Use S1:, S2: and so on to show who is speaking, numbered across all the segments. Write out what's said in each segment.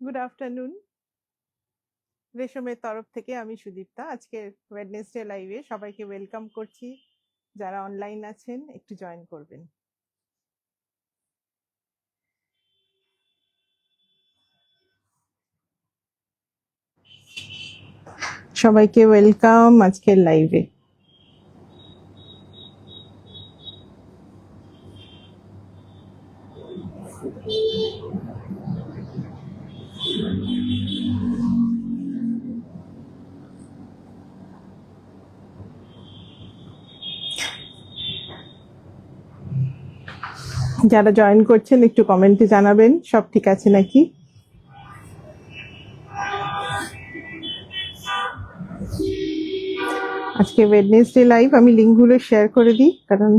S1: Good afternoon. রেশমের তরফ থেকে আমি সুদীপ্তা। আজকে ওয়েডনেসডে লাইভে সবাইকে ওয়েলকাম করছি। যারা অনলাইন আছেন একটু জয়েন করবেন। সবাইকে ওয়েলকাম আজকের লাইভে। যারা জয়েন করছেন একটু কমেন্টে জানাবেন সব ঠিক আছে নাকি। আজকে ওয়েডনেসডে লাইভ আমি লিঙ্কগুলো শেয়ার করে দিই, কারণ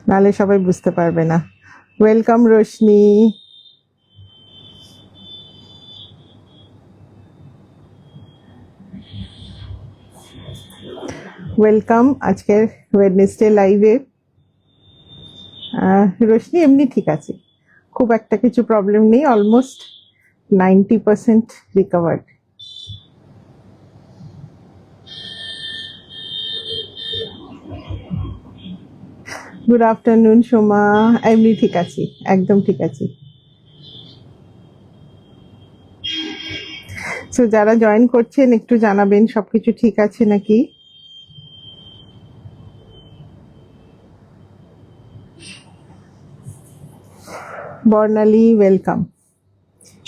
S1: নাহলে সবাই বুঝতে পারবে না। ওয়েলকাম রোশনি। ওয়েলকাম আজকের ওয়েডনেসডে লাইভে। রোশনি এমনি ঠিক আছে, খুব একটা কিছু প্রবলেম নেই, almost 90% recovered. Good afternoon Soma. এমনি ঠিক আছি, একদম ঠিক আছি। সো যারা জয়েন করছেন একটু জানাবেন সবকিছু ঠিক আছে নাকি। বর্ণালী ওয়েলকাম,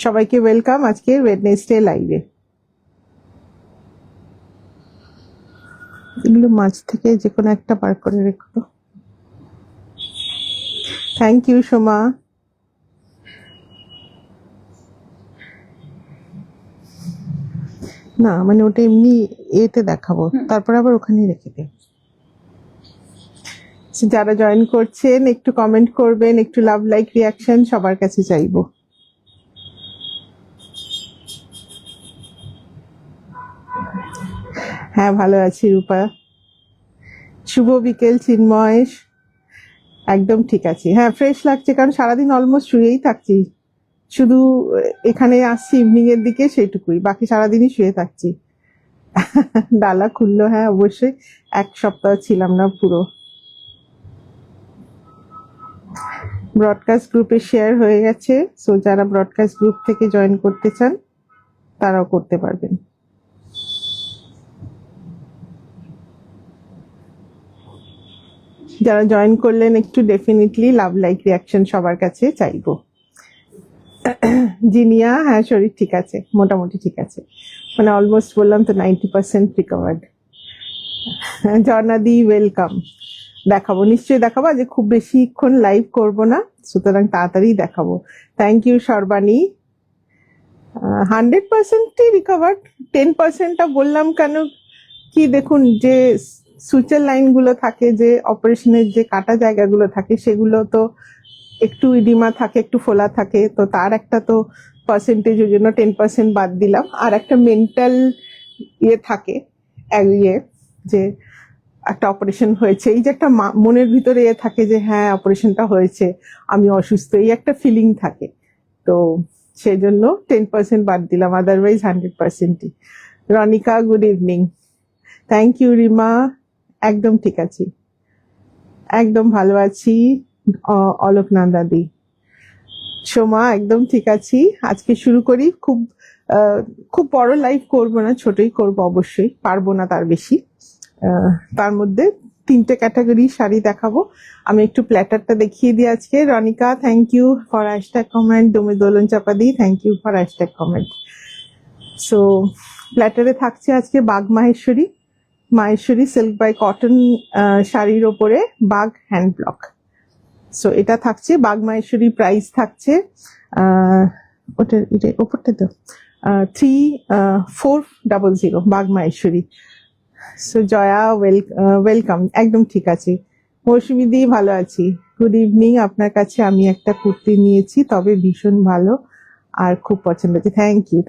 S1: সবাইকে ওয়েলকাম আজকে ওয়েডনেসডে লাইভে। এগুলো মাঝ থেকে যে কোনো একটা বার করে রেখো। Thank you Soma. না মানে ওটা এমনি এতে দেখাবো, তারপর আবার ওখানে রেখে দে। যারা জয়েন করছেন একটু কমেন্ট করবেন, একটু লাভ লাইক রিয়াকশন সবার কাছে চাইবো। হ্যাঁ ভালো আছি রূপা। শুভ বিকেল চিন্ময়। একদম ঠিক আছে, হ্যাঁ ফ্রেশ লাগছে, কারণ সারাদিন অলমোস্ট শুয়েই থাকছি, শুধু এখানে আসছি ইভিনিং এর দিকে সেইটুকুই, বাকি সারাদিনই শুয়ে থাকছি। ডালা খুললো, হ্যাঁ অবশ্যই, এক সপ্তাহ ছিলাম না পুরো। ব্রডকাস্ট গ্রুপে শেয়ার হয়ে গেছে, সো যারা ব্রডকাস্ট গ্রুপ থেকে জয়েন করতে চান তারাও করতে পারবেন। যারা জয়েন করলেন একটু ডেফিনেটলি লাভ লাইক রিয়াকশন সবার কাছে চাইবো। জিনিয়া, হ্যাঁ শরীর ঠিক আছে, মোটামুটি ঠিক আছে, মানে অলমোস্ট বললাম তো 90% রিকভার্ড। জর্নাদি ওয়েলকাম। দেখাবো, নিশ্চয়ই দেখাবো, আজ খুব বেশিক্ষণ লাইভ করব না, সুতরাং তাড়াতাড়ি দেখাবো। Thank you Sarbani. 100%ই রিকভার্ড, 10%টা বললাম কেন কি, দেখুন যে সুচের লাইনগুলো থাকে, যে অপারেশনের যে কাটা জায়গাগুলো থাকে, সেগুলো তো একটু ইডিমা থাকে, একটু ফোলা থাকে, তো তার একটা তো পার্সেন্টেজ, ওই জন্য 10% বাদ দিলাম। আর একটা মেন্টাল ইয়ে থাকে, ইয়ে যে একটা অপারেশন হয়েছে, এই যে একটা মনের ভিতরে ইয়ে থাকে যে হ্যাঁ অপারেশনটা হয়েছে, আমি অসুস্থ, এই একটা ফিলিং থাকে, তো সেই জন্য 10% বাদ দিলাম, আদারওয়াইজ 100%ই। Ronika good evening. Thank you Rima. একদম ঠিক আছি, একদম ভালো আছি। অলোকনন্দাদি। সোমা একদম ঠিক আছি। আজকে শুরু করি, খুব বড় লাইভ করব না, ছোটই করব, অবশ্যই পারবো না তার বেশি। তার মধ্যে 3টে ক্যাটাগরি শাড়ি দেখাবো। আমি একটু প্ল্যাটারটা দেখিয়ে দিই আজকে। Ronika thank you for hashtag comment. ডোমে দোলন চাপাদি thank you for hashtag comment. So প্ল্যাটারে থাকছে আজকে Bagh Maheshwari, Maheshwari silk by cotton শাড়ির ওপরে বাঘ হ্যান্ড ব্লক। সো এটা থাকছে বাঘ মাহেশ্বরী, প্রাইস থাকছে ওটার ওপরটা তো 3400 বাঘ মাহেশ্বরী। সো জয়া ওয়েলকাম, একদম ঠিক আছে। মৌসুমি দি ভালো আছি, গুড ইভিনিং। আপনার কাছে আমি একটা কুর্তি নিয়েছি, তবে ভীষণ ভালো আর খুব পছন্দ হয়েছে।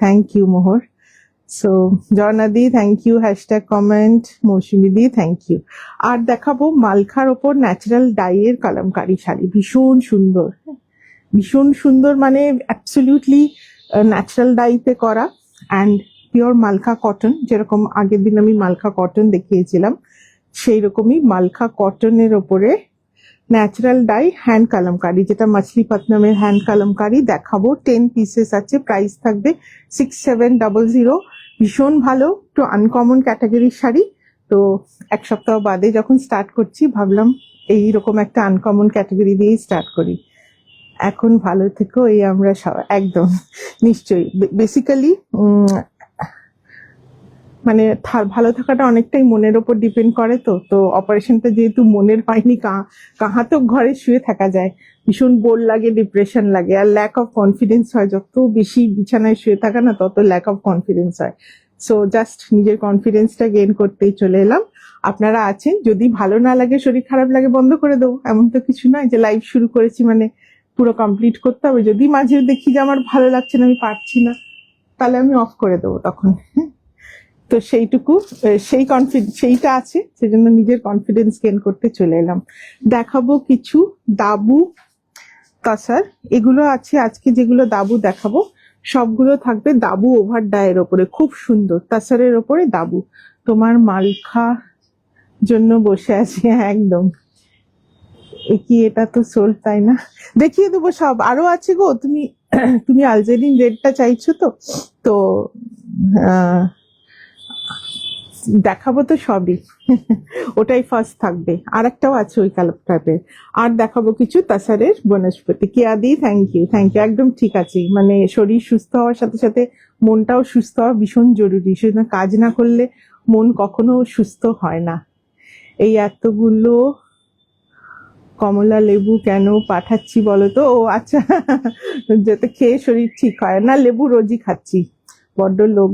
S1: Thank you Mohor. সো জর্নাদি thank you, hashtag comment. Mousumi di thank you. আর দেখাবো মালখার ওপর ন্যাচারাল ডাইয়ের কালামকারী শাড়ি, ভীষণ সুন্দর, ভীষণ সুন্দর, মানে অ্যাবসলিউটলি ন্যাচারাল ডাইতে করা অ্যান্ড পিওর মালখা কটন, যেরকম আগের দিন আমি মালখা কটন দেখিয়েছিলাম সেই রকমই মালখা কটনের ওপরে ন্যাচারাল ডাই হ্যান্ড কালামকারি, যেটা মাছলিপত্তনমের হ্যান্ড কালামকারি দেখাবো। 10 পিসেস আছে, প্রাইস থাকবে 6700। ভীষণ ভালো, একটু আনকমন ক্যাটাগরির শাড়ি। তো এক সপ্তাহ বাদে যখন স্টার্ট করছি ভাবলাম এইরকম একটা আনকমন ক্যাটাগরি দিয়েই স্টার্ট করি। এখন ভালো থেকো, এই আমরা সবাই একদম নিশ্চয়ই। বেসিক্যালি মানে ভালো থাকাটা অনেকটাই মনের ওপর ডিপেন্ড করে। তো অপারেশনটা যেহেতু মনের হয়নি, কাহা তো ঘরে শুয়ে থাকা যায়, ভীষণ বোর লাগে, ডিপ্রেশন লাগে, আর ল্যাক অফ কনফিডেন্স হয়। যত বেশি বিছানায় শুয়ে থাকা না, তত ল্যাক অফ কনফিডেন্স হয়। সো জাস্ট নিজের কনফিডেন্সটা গেইন করতেই চলে এলাম। আপনারা আছেন, যদি ভালো না লাগে, শরীর খারাপ লাগে, বন্ধ করে দেবো, এমন তো কিছু নয় যে লাইভ শুরু করেছি মানে পুরো কমপ্লিট করতে হবে। যদি মাঝে দেখি যে আমার ভালো লাগছে না, আমি পারছি না, তাহলে আমি অফ করে দেবো তখন। তো সেইটুকু সেইটা আছে, সেজন্য নিজের কনফিডেন্স গেইন করতে চলে এলাম। দেখাবো কিছু দাবু তাসার, এগুলো আছে আজকে। যেগুলো দাবু দেখাবো সবগুলো থাকবে দাবু ওভার ডায়ের ওপরে, খুব সুন্দর তাসারের ওপরে দাবু। তোমার মালখা জন্য বসে আছি, একদম। কি এটা তো সোল, তাই না? দেখিয়ে দেবো সব, আরো আছে গো। তুমি আলজেরিন রেডটা চাইছো তো তো দেখাবো তো সবই। ওটাই ফার্স্ট থাকবে, আর একটাও আছে ওই কালার টাইপের। আর দেখাবো কিছু তাসারের বনস্পতি। কেয়াদি, থ্যাংক ইউ। একদম ঠিক আছে, মানে শরীর সুস্থ হওয়ার সাথে সাথে মনটাও সুস্থ হওয়া ভীষণ জরুরি। সেজন্য কাজ না করলে মন কখনো সুস্থ হয় না। এই এতগুলো কমলা লেবু কেন পাঠাচ্ছি বলো তো? ও আচ্ছা, যাতে খেয়ে শরীর ঠিক হয়। না, লেবু রোজই খাচ্ছি, বড্ড লোক।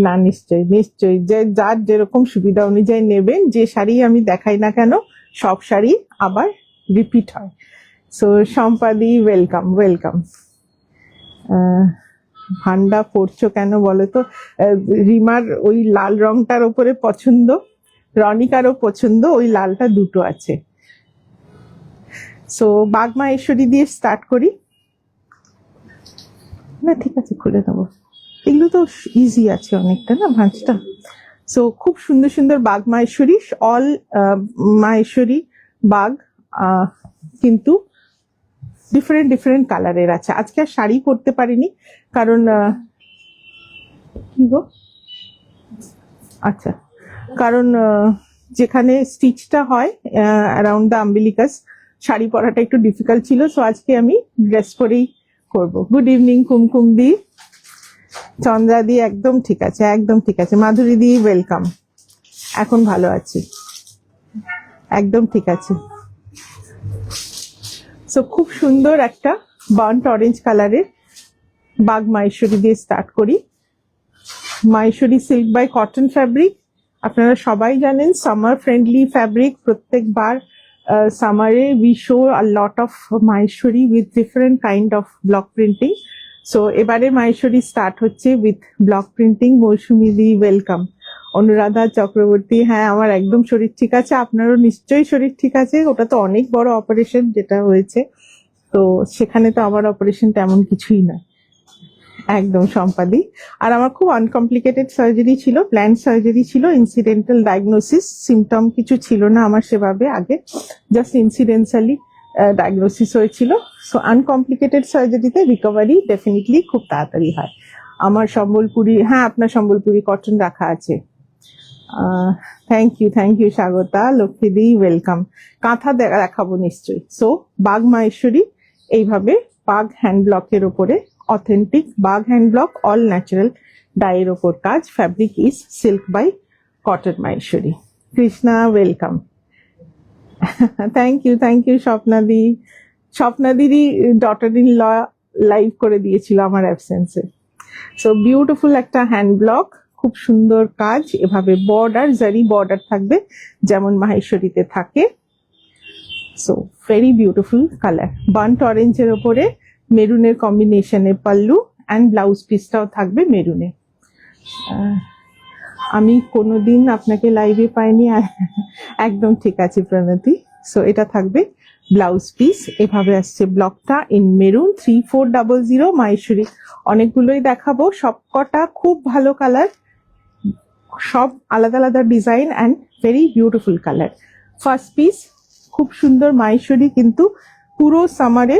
S1: না, নিশ্চয়ই যে যার যেরকম সুবিধা অনুযায়ী নেবেন। যে শাড়ি আমি দেখাই না কেন, সব শাড়ি আবার রিপিট হয়। So সম্পাদি, welcome. ভান্ডা পড়ছো কেন বলো তো? রিমার ওই লাল রংটার ওপরে পছন্দ, রনিকারও পছন্দ, ওই লালটা দুটো আছে। সো বাগমা ঈশ্বরী দিয়ে স্টার্ট করি না? ঠিক আছে, খুলে দেবো। এগুলো তো ইজি আছে অনেকটা না ভাঁজটা। সো খুব সুন্দর সুন্দর বাগ মাহেশ্বরী, অল মাহেশ্বরী বাগ, কিন্তু ডিফারেন্ট কালারের আছে। আজকে আর শাড়ি পরতে পারিনি কারণ কি গো, আচ্ছা, কারণ যেখানে স্টিচটা হয় অ্যারাউন্ড দ্য আম্বিলিকাস, শাড়ি পরাটা একটু ডিফিকাল্ট ছিল। সো আজকে আমি ড্রেস পরেই করবো। গুড ইভিনিং কুমকুম দি, চন্দ্রা দি, একদম ঠিক আছে। মাধুরী দি, ওয়েলকাম। এখন ভালো আছি, একদম ঠিক আছে। সো খুব সুন্দর একটা বার্ন্ট অরেঞ্জ কালারের বাগ মাহেশ্বরী দিয়ে স্টার্ট করি। Maheshwari silk by cotton fabric, আপনারা সবাই জানেন সামার ফ্রেন্ডলি ফ্যাব্রিক। প্রত্যেকবার সামারে we show a lot of Maheshwari with different kind of block printing. So এবারে মাহেশ্বরী স্টার্ট হচ্ছে with block printing. Mousumi di, welcome. Anuradha Chakraborty, হ্যাঁ আমার একদম শরীর ঠিক আছে, আপনারও নিশ্চয়ই শরীর ঠিক আছে। ওটা তো অনেক বড় অপারেশন যেটা হয়েছে, তো সেখানে তো আমার অপারেশন তেমন কিছুই না, একদম সম্পাদি। আর আমার খুব আনকমপ্লিকেটেড সার্জারি ছিল, প্ল্যান সার্জারি ছিল, ইনসিডেন্টাল ডায়াগনোসিস, সিমটম কিছু ছিল না আমার সেভাবে আগে, জাস্ট ইনসিডেন্টালি ডায়াগনোসিস হয়েছিল। সো আনকমপ্লিকেটেড সার্জারিতে রিকভারি ডেফিনেটলি খুব তাড়াতাড়ি হয়। আমার সম্বলপুরি, হ্যাঁ আপনার সম্বলপুরি কটন রাখা আছে। Thank you Swagata. লক্ষ্মীদি, ওয়েলকাম। কাঁথা দেখাবো নিশ্চয়ই। সো বাগ মাহেশ্বরী এইভাবে বাগ হ্যান্ড ব্লকের ওপরে, authentic Bagh hand block, all natural ডাইয়ের ওপর কাজ। Fabric is silk by cotton Maheshwari. Krishna, welcome. Thank you স্বপ্নাদিরই ডটার ইন ল লাইভ করে দিয়েছিল আমার অ্যাবসেন্সে। সো বিউটিফুল একটা হ্যান্ড ব্লক, খুব সুন্দর কাজ। এভাবে বর্ডার, জারি বর্ডার থাকবে যেমন মাহেশ্বরীতে থাকে। So very beautiful colour, burnt অরেঞ্জের ওপরে মেরুনের কম্বিনেশনে পাল্লু অ্যান্ড ব্লাউজ পিসটাও থাকবে মেরুনে। আমি কোনোদিন আপনাকে লাইভে পাইনি, একদম ঠিক আছে প্রণতি। সো এটা থাকবে ব্লাউজ পিস এভাবে আসছে ব্লকটা ইন মেরুন 3400 মাহেশ্বরী। অনেকগুলোই দেখাবো, সবকটা খুব ভালো কালার, সব আলাদা আলাদা design and very beautiful colour. First piece খুব সুন্দর মাহেশ্বরী, কিন্তু পুরো সামারে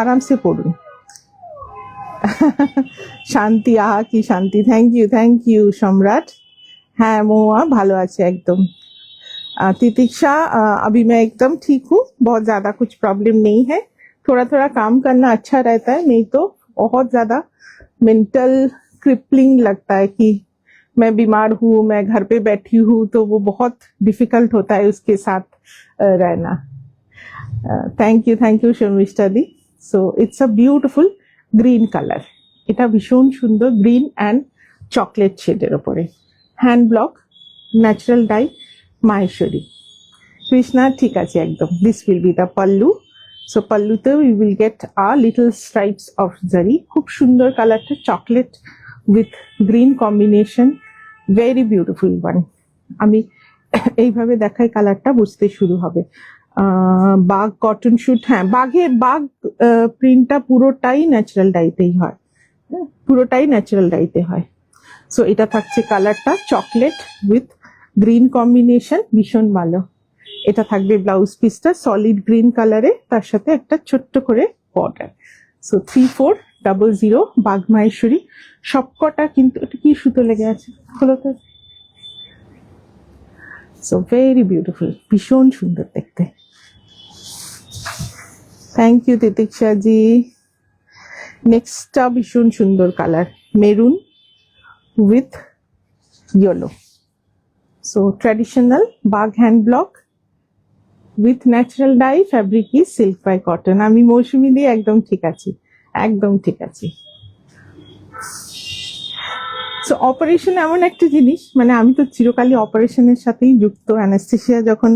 S1: আরামসে পড়ুন। শান্তি, আহা কি শান্তি, থ্যাংক ইউ সম্রাট। হ্যাঁ মহুয়া ভালো আছে একদম। तितिक्षा अभी मैं एकदम ठीक हूँ, बहुत ज्यादा कुछ प्रॉब्लम नहीं है, थोड़ा थोड़ा काम करना अच्छा रहता है, नहीं तो बहुत ज्यादा मेंटल क्रिपलिंग लगता है कि मैं बीमार हूँ, मैं घर पे बैठी हूँ, तो वो बहुत डिफिकल्ट होता है उसके साथ रहना। Thank you Sharmistha di. So it's a beautiful green colour, এটা ভীষণ সুন্দর গ্রিন অ্যান্ড চকলেট শেডের ওপরে, hand block, natural dye Maheshwari. Krishna ঠিক আছে একদম। This will be the pallu. So পাল্লুতে we will get a little stripes of zari, খুব সুন্দর কালারটা, chocolate with green combination, very beautiful one. আমি এইভাবে দেখাই কালারটা বুঝতে শুরু হবে। বাঘ কটন শুট, হ্যাঁ বাঘ প্রিন্টটা পুরোটাই ন্যাচারাল ডাইতেই হয়, পুরোটাই ন্যাচারাল ডাইতে হয়। সো এটা থাকছে কালারটা চকলেট উইথ গ্রিন কম্বিনেশন, ভীষণ ভালো। এটা থাকবে ব্লাউজ পিসটা সলিড গ্রিন কালারে, তার সাথে একটা ছোট্ট করে বর্ডার। সো 3400 বাঘ মাহেশ্বরী সবকটা, কিন্তু এটা কি সুতো লেগে আছে, হলো তো। সো ভেরি বিউটিফুল, ভীষণ সুন্দর দেখতে। থ্যাংক ইউ তিতিক্ষা জি। নেক্সটটা ভীষণ সুন্দর colour, maroon with yellow. So traditional bag hand block with natural dye, fabric is silk by cotton. আমি মৌসুমী দিয়ে একদম ঠিক আছি, একদম ঠিক আছি। সো অপারেশন এমন একটা জিনিস, মানে আমি তো চিরকালই অপারেশনের সাথেই যুক্ত। অ্যানাস্থেসিয়া যখন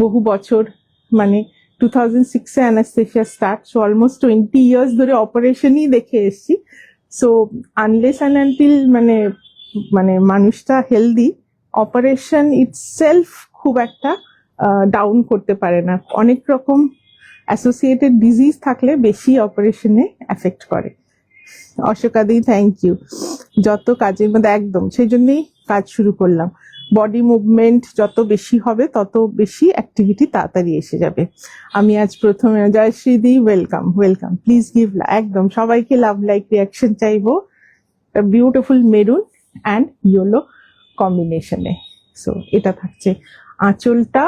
S1: বহু বছর, মানে 2006-এ anaesthesia start, so almost 20 years ধরে অপারেশনই দেখে এসেছি। সো আনলেস অ্যান্ড আনটিল মানে মানুষটা হেলদি, অপারেশন ইটসেলফ খুব একটা ডাউন করতে পারে না। অনেক রকম অ্যাসোসিয়েটেড ডিজিজ থাকলে বেশি অপারেশনে এফেক্ট করে। অশোকাদি থ্যাংক ইউ। যত কাজের মধ্যে একদম, সেই জন্যই কাজ শুরু করলাম। বডি মুভমেন্ট যত বেশি হবে তত বেশি অ্যাক্টিভিটি তাড়াতাড়ি এসে যাবে। আমি আজ প্রথমে, জয়শ্রীদি ওয়েলকাম ওয়েলকাম, প্লিজ গিভ, একদম সবাইকে লাভ লাইক রিয়াকশন চাইবো। বিউটিফুল মেরুন অ্যান্ড ইয়েলো কম্বিনেশনে। সো এটা থাকছে আঁচলটা,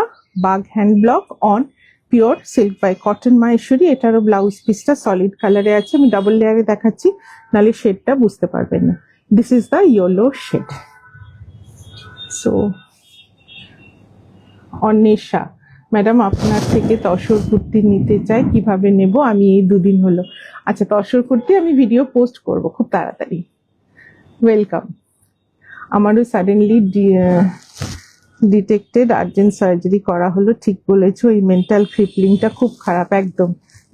S1: Bagh hand block on pure silk by cotton Maheshwari. এটারও ব্লাউজ পিসটা সলিড কালারে আছে, আমি ডাবল লেয়ারে দেখাচ্ছি, নাহলে শেডটা বুঝতে পারবেন না। This is the yellow shade. So Anwesha madam, আপনার থেকে তসর কুর্তি নিতে চাই, কিভাবে নেব? আমি এই দুদিন হলো, আচ্ছা তসর কুর্তি আমি ভিডিও পোস্ট করব খুব তাড়াতাড়ি। ওয়েলকাম। আমারও সাডেনলি ডিটেক্টেড আর্জেন্ট সার্জারি করা হলো, ঠিক বলেছো, এই মেন্টাল ক্রিপলিংটা খুব খারাপ একদম।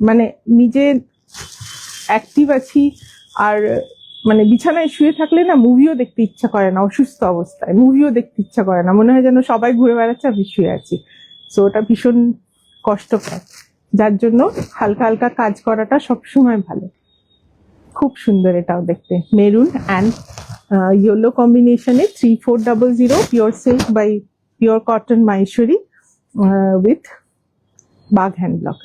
S1: মানে নিজে অ্যাক্টিভ আছি, আর মানে বিছানায় শুয়ে থাকলে না মুভিও দেখতে ইচ্ছা করে না, অসুস্থ অবস্থায় মুভিও দেখতে ইচ্ছা করে না, মনে হয় যেন সবাই ঘুরে বেড়াচ্ছে, আমি শুয়ে আছি। সো ওটা ভীষণ কষ্টকর, যার জন্য হালকা হালকা কাজ করাটা সবসময় ভালো। খুব সুন্দর এটাও দেখতে, মেরুন অ্যান্ড ইয়েলো কম্বিনেশনে 3400 pure silk by pure cotton Maheshwari with Bagh hand block.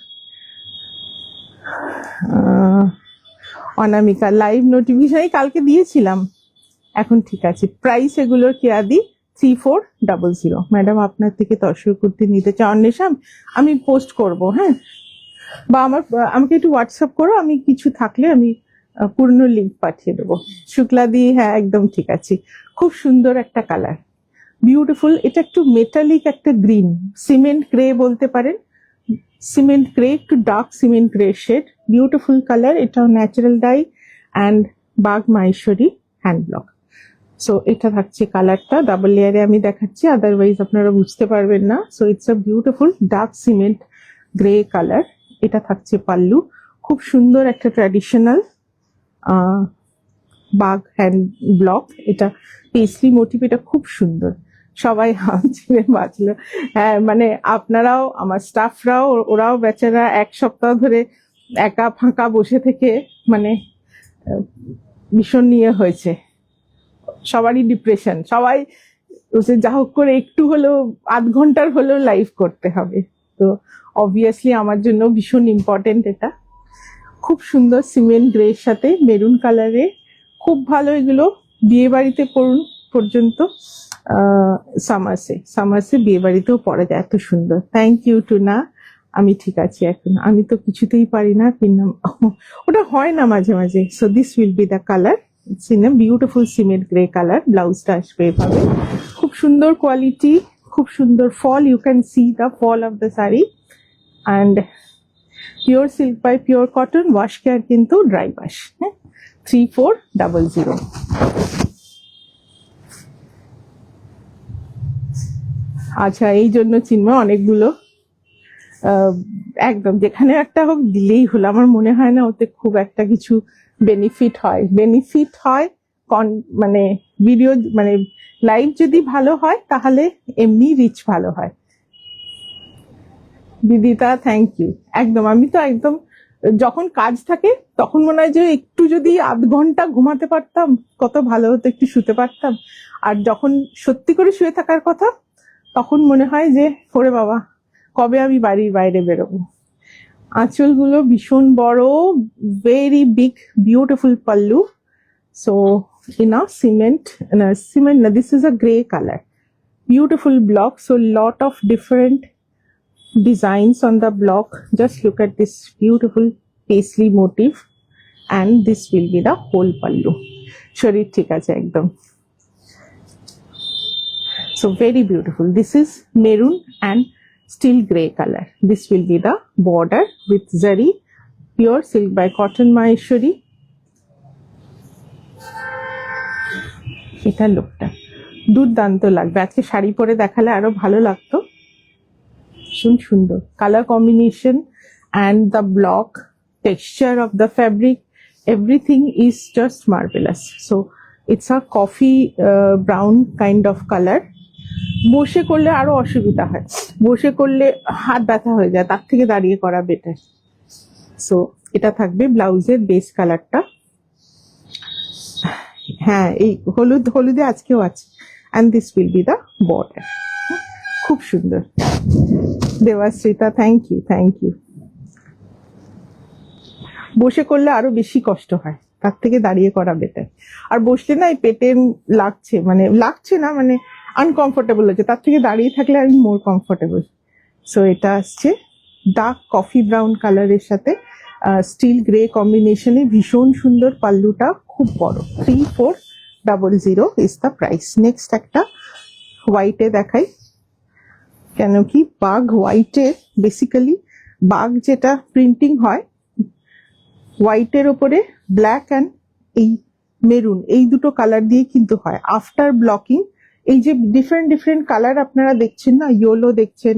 S1: Anamika live notification কালকে দিয়েছিলাম, এখন ঠিক আছে। প্রাইস এগুলোর কেয়াদি 3400। ম্যাডাম আপনার থেকে তসর কুর্তি নিতে চাই। অন্বেষা আমি পোস্ট করব, হ্যাঁ, বা আমাকে একটু হোয়াটসঅ্যাপ করো, আমি কিছু থাকলে আমি পূর্ণ লিঙ্ক পাঠিয়ে দেবো। শুক্লাদি হ্যাঁ একদম ঠিক আছে, খুব সুন্দর একটা কালার, বিউটিফুল। এটা একটু মেটালিক একটা গ্রিন, সিমেন্ট গ্রে বলতে পারেন, সিমেন্ট গ্রে, একটু dark cement grey shade, beautiful colour. এটাও natural dye and Bagh Maheshwari hand block. So এটা থাকছে কালারটা, ডাবল লেয়ারে আমি দেখাচ্ছি, আদারওয়াইজ আপনারা বুঝতে পারবেন না। So it's a beautiful dark cement grey colour. এটা থাকছে পাল্লু, খুব সুন্দর একটা ট্র্যাডিশনাল বাঘ হ্যান্ড ব্লক। এটা পেসলি মোটিভ, এটা খুব সুন্দর, সবাই হাঁচড়ে বাঁচলো। হ্যাঁ মানে আপনারাও, আমার স্টাফরাও, ওরাও বেচারা এক সপ্তাহ ধরে একা ফাঁকা বসে থেকে মানে ভীষণ নিয়ে হয়েছে, সবারই ডিপ্রেশন, সবাই বলছে যা হোক করে একটু হলেও আধ ঘন্টার হলেও লাইভ করতে হবে। তো অবভিয়াসলি আমার জন্য ভীষণ ইম্পর্টেন্ট এটা। খুব সুন্দর সিমেন্ট গ্রের সাথে মেরুন কালারে, খুব ভালো। এগুলো বিয়ে বাড়িতে পরুন পর্যন্ত, সামার্সে বিয়ে বাড়িতেও পরা যায়, এত সুন্দর। থ্যাংক ইউ টুনা, আমি ঠিক আছি এখন, আমি তো কিছুতেই পারি না পিন্নাম, ওটা হয় না মাঝে মাঝে। So this will be the colour, it's in a beautiful cement grey colour. ব্লাউজটা আসবে এভাবে, খুব সুন্দর কোয়ালিটি, খুব সুন্দর fall, you can see the fall of the sari. And pure silk by pure cotton, wash care কিন্তু ড্রাই ওয়াশ। হ্যাঁ, 3400। আচ্ছা, এই জন্য চিন্ময় অনেকগুলো একদম যেখানে একটা হোক দিলেই হলো। আমার মনে হয় না ওতে খুব একটা কিছু বেনিফিট হয় মানে ভিডিও মানে লাইভ যদি ভালো হয় তাহলে এমনি রিচ ভালো হয়। দিদিতা থ্যাংক ইউ। একদম, আমি তো একদম যখন কাজ থাকে তখন মনে হয় যে একটু যদি আধ ঘন্টা ঘুমাতে পারতাম কত ভালো হতো, একটু শুতে পারতাম। আর যখন সত্যি করে শুয়ে থাকার কথা তখন মনে হয় যে ওরে বাবা কবে আমি বাড়ির বাইরে বেরোবো। আঁচলগুলো ভীষণ বড়, very big, beautiful pallu. So in a cement না, this is a grey colour, beautiful block. So lot of different designs on the block. Just look at this beautiful paisley motif, and this will be the whole pallu. Sharir thik ache ekdom. So very beautiful. This is maroon and steel grey color. This will be the border with zari, pure silk by cotton maheshwari. এটা লুকটা দুর্দান্ত লাগবে, আজকে শাড়ি পরে দেখালে আরো ভালো লাগতো। ভীষণ সুন্দর colour combination, and the block, texture of the fabric, everything is just marvelous. So it's a coffee brown kind of color. বসে করলে আরো অসুবিধা হয়, বসে করলে হাত ব্যথা হয়ে যায়, তার থেকে দাঁড়িয়ে করা বেটার। সো এটা থাকবে ব্লাউজের বেস কালারটা। হ্যাঁ, এই হলুদে আজকেও আছে। and this will be the border. খুব সুন্দর দেবাশ্রিতা, থ্যাংক ইউ। বসে করলে আরো বেশি কষ্ট হয়, তার থেকে দাঁড়িয়ে করা বেটার। আর বসলে না এই পেটে লাগছে না মানে আনকমফোর্টেবল হচ্ছে, তার থেকে দাঁড়িয়ে থাকলে আমি মোর কমফোর্টেবল। সো এটা আসছে ডার্ক কফি ব্রাউন কালারের সাথে স্টিল গ্রে কম্বিনেশনে, ভীষণ সুন্দর। পাল্লুটা খুব বড়, 3400 ইজ দ্য প্রাইস। নেক্সট একটা হোয়াইটে দেখাই, কেন কি বাঘ হোয়াইটে, বেসিক্যালি বাঘ যেটা প্রিন্টিং হয় হোয়াইটের ওপরে ব্ল্যাক অ্যান্ড এই মেরুন, এই দুটো কালার দিয়ে কিন্তু হয়। আফটার ব্লকিং এই যে ডিফারেন্ট কালার আপনারা দেখছেন না, ইয়েলো দেখছেন,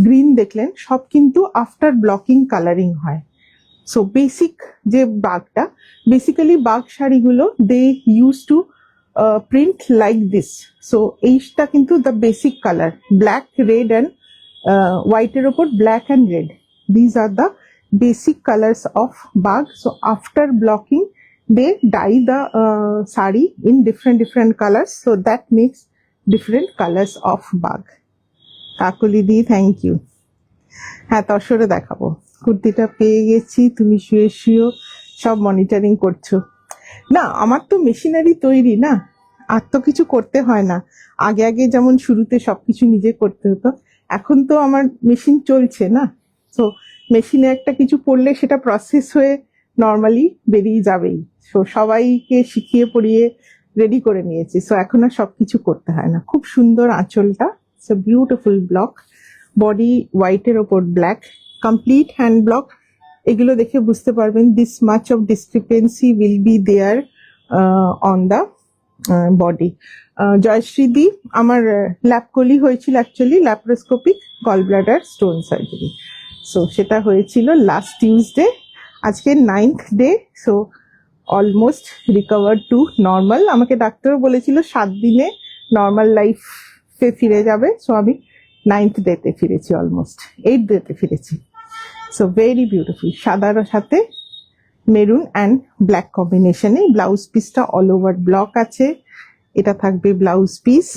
S1: গ্রিন দেখলেন, সব কিন্তু আফটার ব্লকিং কালারিং হয়। সো বেসিক যে বাঘটা, বেসিক্যালি বাঘ শাড়িগুলো they use to print like this. So এইটা কিন্তু the basic color, black, red and white এর উপর black and red. These are the basic colors of bag. So after blocking they dye the sari in different colors, so that makes different colors of bag. Kakoli di thank you. হ্যাঁ, তসরে দেখাবো, কুর্তিটা পেয়ে গেছি, তুমি শুয়ে সব মনিটরিং করছো। না, আমার তো মেশিনারি তৈরি না, আর তো কিছু করতে হয় না। আগে যেমন শুরুতে সবকিছু নিজে করতে হতো, এখন তো আমার মেশিন চলছে না। তো মেশিনে একটা কিছু পড়লে সেটা প্রসেস হয়ে নর্মালি বেরিয়ে যাবেই। সো সবাইকে শিখিয়ে পড়িয়ে রেডি করে নিয়েছি, সো এখন আর সবকিছু করতে হয় না। খুব সুন্দর আঁচলটা, সো বিউটিফুল ব্লক, বডি হোয়াইটের ওপর ব্ল্যাক, কমপ্লিট হ্যান্ড ব্লক। এগুলো দেখে বুঝতে পারবেন this much of discrepancy will be there on the body. জয়শ্রীদি, আমার ল্যাপকলি হয়েছিল, actually laparoscopic gall bladder stone surgery. So সেটা হয়েছিল লাস্ট টিউসডে, আজকে 9th day. So almost recover to normal. আমাকে ডাক্তারও বলেছিল 7 দিনে নর্মাল লাইফে ফিরে যাবে। সো আমি 9th ডেতে ফিরেছি, অলমোস্ট 8th ডেতে ফিরেছি। সো ভেরি বিউটিফুল, সাদার সাথে মেরুন অ্যান্ড ব্ল্যাক কম্বিনেশনে। ব্লাউজ পিসটা অল ওভার ব্লক আছে, এটা থাকবে ব্লাউজ পিস,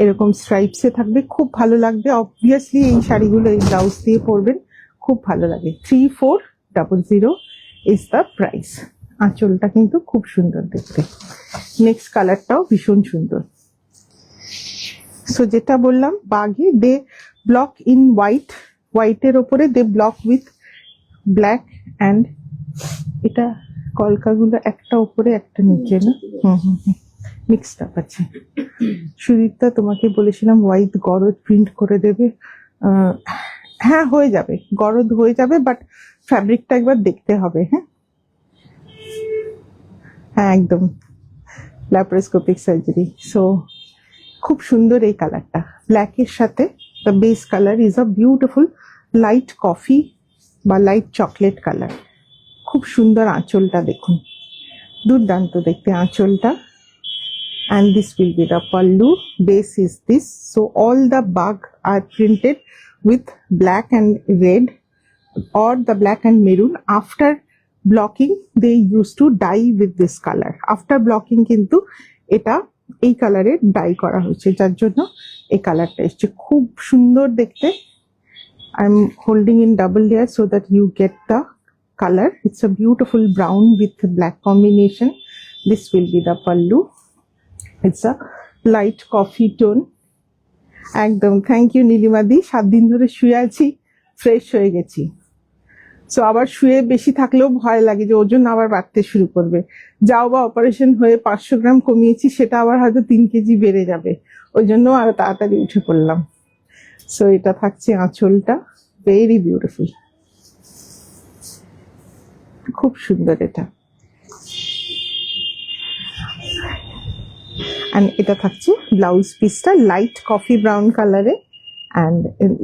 S1: এরকম স্ট্রাইপসে থাকবে, খুব ভালো লাগবে। অবভিয়াসলি এই শাড়িগুলো এই ব্লাউজ দিয়ে পরবেন, খুব ভালো লাগে। 3400 ইজ দ্য প্রাইস। আঁচলটা কিন্তু খুব সুন্দর দেখতে। নেক্সট কালারটাও ভীষণ সুন্দর। সো যেটা বললাম, বাগে দে ব্লক ইন হোয়াইটের ওপরে দে ব্লক উইথ ব্ল্যাক অ্যান্ড, এটা কলকাগুলো একটা ওপরে একটা নিচে না, মিক্সড আপ আছে। সুদীপ্তা তোমাকে বলেছিলাম হোয়াইট গরদ প্রিন্ট করে দেবে, হ্যাঁ হয়ে যাবে, গরদ হয়ে যাবে, বাট ফ্যাব্রিকটা একবার দেখতে হবে। হ্যাঁ হ্যাঁ একদম ল্যাপারোস্কোপিক সার্জারি। সো খুব সুন্দর এই কালারটা, ব্ল্যাকের সাথে the base colour is a beautiful light coffee বা লাইট চকলেট কালার। খুব সুন্দর আঁচলটা দেখুন, দুর্দান্ত দেখতে আঁচলটা। And this will be the pallu. Base is this. So all the bag are printed with black and red or the black and maroon. After blocking they used to dye with this color. After blocking কিন্তু এটা এই কালারে die করা হয়েছে, যার জন্য এই কালারটা এসছে। খুব সুন্দর দেখতে। I am holding in double layer so that you get the color. It's a beautiful brown with black combination. This will be the pallu. It's a light coffee tone. একদম থ্যাংক ইউ নীলিমাদি। 7 দিন ধরে শুয়ে আছি, fresh হয়ে গেছি। So আবার শুয়ে বেশি থাকলেও ভয় লাগে যে ওজন আবার বাড়তে শুরু করবে। যাও বা অপারেশন হয়ে 500 গ্রাম কমিয়েছি, সেটা আবার হয়তো 3 কেজি বেড়ে যাবে, ওই জন্য আরো তাড়াতাড়ি উঠে পড়লাম। সো এটা থাকছে আঁচলটা, ভেরি বিউটিফুল, খুব সুন্দর এটা। অ্যান্ড এটা থাকছে ব্লাউজ পিসটা লাইট কফি ব্রাউন কালারে and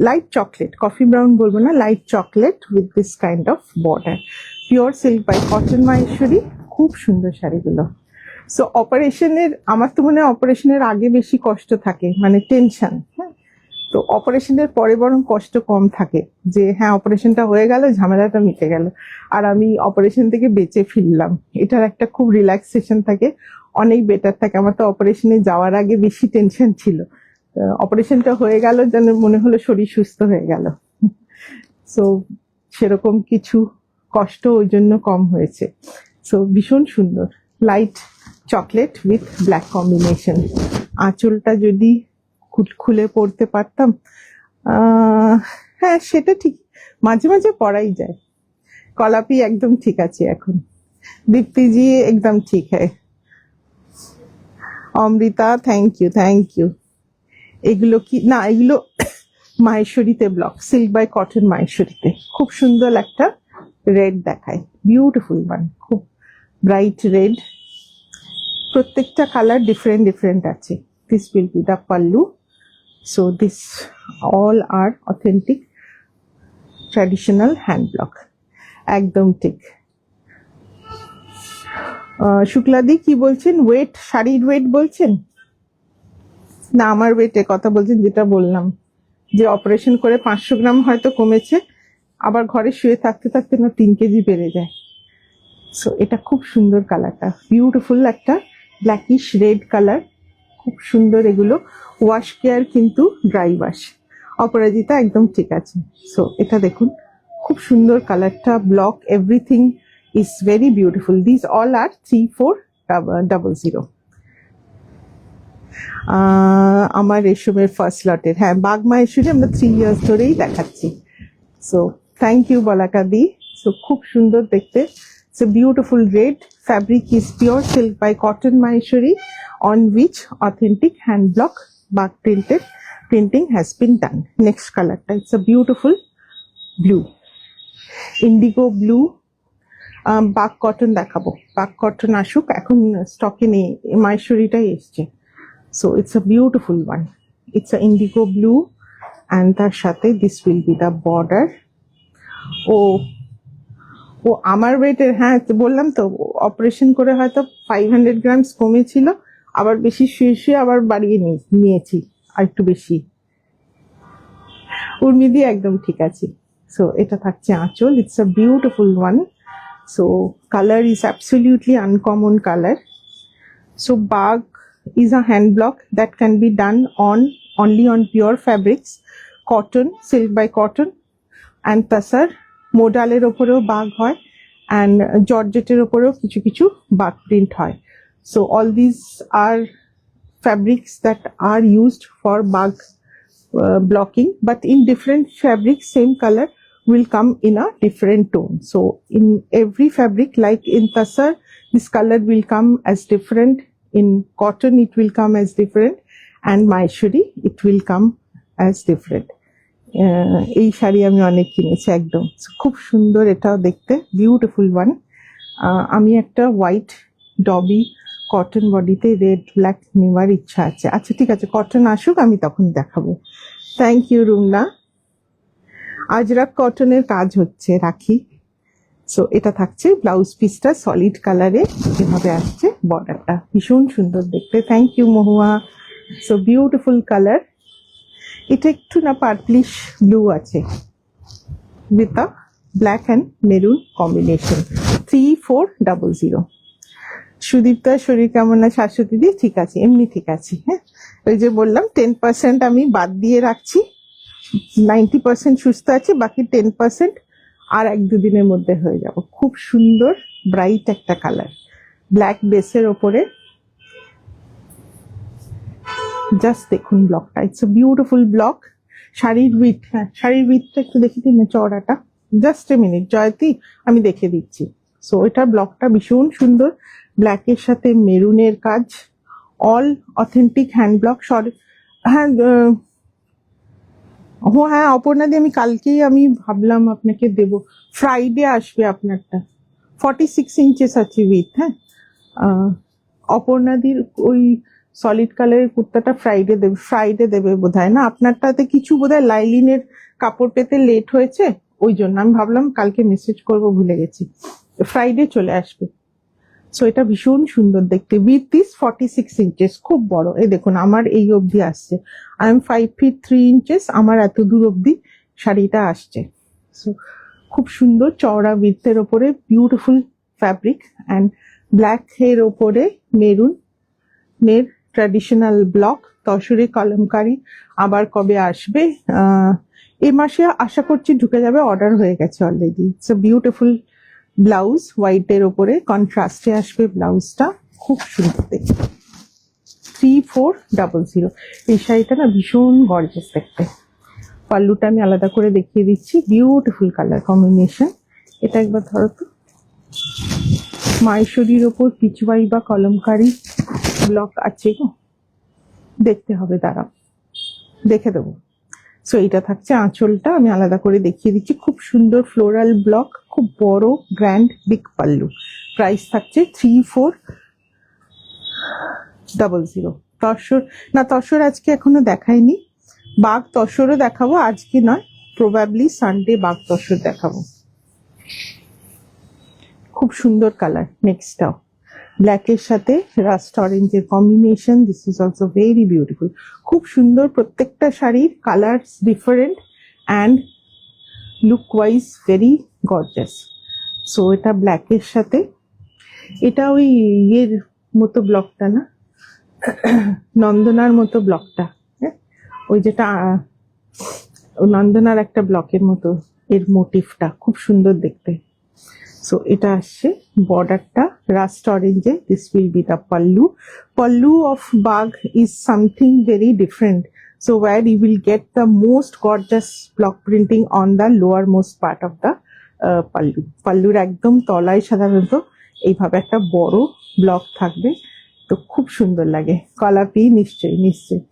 S1: light chocolate, coffee brown বলবো না, light chocolate with this kind of border. Pure silk by cotton Maheshwari. খুব সুন্দর শাড়িগুলো। সো অপারেশনের, আমার তো মনে হয় অপারেশনের আগে বেশি কষ্ট থাকে, মানে টেনশন। হ্যাঁ, তো অপারেশনের পরে বরং কষ্ট কম থাকে, যে হ্যাঁ অপারেশনটা হয়ে গেল, ঝামেলাটা মিটে গেল, আর আমি অপারেশন থেকে বেঁচে ফিরলাম। এটার একটা খুব রিল্যাক্সেশন থাকে, অনেক বেটার থাকে। আমার তো অপারেশনে যাওয়ার আগে বেশি টেনশন ছিল, অপারেশনটা হয়ে গেল যেন মনে হলো শরীর সুস্থ হয়ে গেল। সো সেরকম কিছু কষ্ট ওই জন্য কম হয়েছে। সো ভীষণ সুন্দর, light chocolate with black combination. আঁচলটা যদি খুলে পড়তে পারতাম, হ্যাঁ সেটা ঠিক, মাঝে মাঝে পড়াই যায়। কলাপি একদম ঠিক আছে এখন, দীপ্তিজি একদম ঠিক হ্যাঁ। Amrita thank you thank you. এগুলো কি না, এগুলো মাহেশ্বরীতে ব্লক, সিল্ক বাই কটন মাহেশ্বরীতে। খুব সুন্দর একটা রেড দেখায়, বিউটিফুল ওয়ান, খুব ব্রাইট রেড। প্রত্যেকটা কালার ডিফারেন্ট ডিফারেন্ট আছে। This will be the pallu. So this all are authentic traditional hand block, একদম ঠিক। শুক্লাদি কি বলছেন, ওয়েট, শাড়ির ওয়েট বলছেন না আমার ওয়েটের কথা বলছেন? যেটা বললাম যে অপারেশন করে 500 গ্রাম হয়তো কমেছে, আবার ঘরে শুয়ে থাকতে থাকতে না 3 কেজি বেড়ে যায়। সো এটা খুব সুন্দর কালারটা, বিউটিফুল একটা ব্ল্যাকিশ রেড কালার, খুব সুন্দর। এগুলো ওয়াশ কেয়ার কিন্তু ড্রাই ওয়াশ। অপরাজিতা একদম ঠিক আছে। সো এটা দেখুন, খুব সুন্দর কালারটা, block everything is very beautiful. These all are 3400. আমার রেশমের ফার্স্ট লটের, হ্যাঁ বাগ মাহেশ্বরী আমরা 3 ইয়ার্স ধরেই দেখাচ্ছি। So thank you Balaka di. So খুব সুন্দর দেখতে, it's a beautiful red. Fabric is pure silk by cotton maheshwari on which authentic hand block bag printing has been done. Next color, it's a beautiful blue, indigo blue. Bagh cotton দেখাবো, Bagh cotton আসুক, এখন স্টকে নেই, মাহেশ্বরীটাই এসছে। So it's a beautiful one, it's a indigo blue and তার সাথে this will be the border. ও ও আমার ওয়েটের, হ্যাঁ বললাম তো অপারেশন করে হয়তো 500 গ্রামস কমেছিল, আবার বেশি শুয়ে শুয়ে আবার বাড়িয়ে নিয়েছি আর একটু বেশি। উর্মিদি একদম ঠিক আছে। সো এটা থাকছে আঁচল, it's a beautiful one. So colour is absolutely uncommon colour. So Bag is a hand block that can be done only on pure fabrics, cotton, silk by cotton, and tassar. Modaler oporeo bag hoy, and georgette oporeo kichu kichu bag print hoy. So all these are fabrics that are used for bag blocking, but in different fabrics, same color will come in a different tone. So in every fabric, like in tassar, this color will come as different. In cotton, it will come as different, and Maheshwari, it will come as different. এই শাড়ি আমি অনেক কিনেছি একদম, খুব সুন্দর, এটাও দেখতে beautiful one. আমি একটা হোয়াইট ডবি কটন বডিতে রেড ব্ল্যাক নেওয়ার ইচ্ছা আছে। আচ্ছা ঠিক আছে, কটন আসুক আমি তখন দেখাবো। Thank you Rumna. আজরাক কটনের কাজ হচ্ছে, রাখি। সো এটা থাকছে ব্লাউজ পিসটা সলিড কালারে, এভাবে আসছে, বর্ডারটা ভীষণ সুন্দর দেখতে। Thank you Mahua. So beautiful colour. এটা একটু না পার্পলিশ ব্লু আছে with a black and maroon combination. 3400। সুদীপ্তার শরীর কেমন আছে? শাশ্বতী দি ঠিক আছে, এমনি ঠিক আছে। হ্যাঁ, ওই যে বললাম 10% আমি বাদ দিয়ে রাখছি, 90% সুস্থ আছে, বাকি 10% আর 1-2 দিনের মধ্যে হয়ে যাব। খুব সুন্দর ব্রাইট একটা কালার, ব্ল্যাক বেসের ওপরে। জাস্ট দেখুন ব্লকটা, ইটস এ বিউটিফুল ব্লক। শাড়ির উইথ, হ্যাঁ শাড়ির উইথটা একটু দেখে দিন না, চওড়াটা। জাস্ট এ মিনিট জয়তী, আমি দেখে দিচ্ছি। সো এটা ব্লকটা ভীষণ সুন্দর, ব্ল্যাকের সাথে মেরুনের কাজ, অল অথেন্টিক হ্যান্ড ব্লক। হ্যাঁ হ্যাঁ অপর্ণাদি, আমি কালকেই আমি ভাবলাম আপনাকে দেব, ফ্রাইডে আসবে আপনারটা। 46 ইঞ্চেস আছে উইথ। হ্যাঁ, অপর্ণাদির ওই সলিড কালারের কুর্তাটা ফ্রাইডে দেবে বোধহয় না, আপনারটাতে কিছু বোধহয় লাইলিনের কাপড় পেতে লেট হয়েছে, ওই জন্য আমি ভাবলাম কালকে মেসেজ করব, ভুলে গেছি। ফ্রাইডে চলে আসবে। সো এটা ভীষণ সুন্দর দেখতে, উইথ দিস 46 ইঞ্চেস, খুব বড়। এই দেখুন আমার এই অবধি আসছে, আই এম 5 feet 3 inches, আমার এত দূর অবধি শাড়িটা আসছে। সো খুব সুন্দর চওড়া উইথের ওপরে বিউটিফুল ফ্যাব্রিক, অ্যান্ড ব্ল্যাক এর ওপরে মেরুন নের ট্র্যাডিশনাল ব্লক, তসরে কলমকারি। আবার কবে আসবে? এ মাসে আশা করছি ঢুকে যাবে, অর্ডার হয়ে গেছে already. It's a beautiful blouse, হোয়াইটের ওপরে কন্ট্রাস্টে আসবে ব্লাউজটা, খুব সুন্দর দেখতে। 3400। এই শাড়িটা না ভীষণ গর্জিয়াস দেখতে। পাল্লুটা আমি আলাদা করে দেখিয়ে দিচ্ছি, বিউটিফুল কালার কম্বিনেশন। এটা একবার ধরো তো, মাহেশ্বরীর ওপর পিচুয়াই বা কলমকারি ব্লক আছে গো, দেখতে হবে, দাঁড়াও দেখে দেবো। সো এটা থাকছে আঁচলটা, আমি আলাদা করে দেখিয়ে দিচ্ছি, খুব সুন্দর ফ্লোরাল ব্লক, খুব বড় গ্র্যান্ড বিগ পাল্লু। প্রাইস থাকছে 3400। তসর না, তসর আজকে এখনো দেখাইনি, বাঘ তসরও দেখাবো, আজকে নয়, প্রবাবলি সানডে বাঘ তসর দেখাবো। খুব সুন্দর কালার। নেক্সটটাও ব্ল্যাকের সাথে রাস্ট অরেঞ্জের combination, this is also very beautiful. খুব সুন্দর, প্রত্যেকটা শাড়ির colour different and look wise very gorgeous. So এটা ব্ল্যাকের সাথে, এটা ওই ইয়ের মতো ব্লকটা না, নন্দনার মতো ব্লকটা, হ্যাঁ ওই যেটা নন্দনার একটা ব্লকের মতো, এর মোটিভটা খুব সুন্দর দেখতে। সো এটা আসছে বর্ডারটা রাস্ট অরেঞ্জে, this will be the pallu. Pallu of Bagh is something very different, so where you will get the most gorgeous block printing on the lower most part of the pallu. পাল্লুর একদম তলায় সাধারণত এইভাবে একটা বড় ব্লক থাকবে, তো খুব সুন্দর লাগে। কলাপি নিশ্চয়ই নিশ্চয়ই,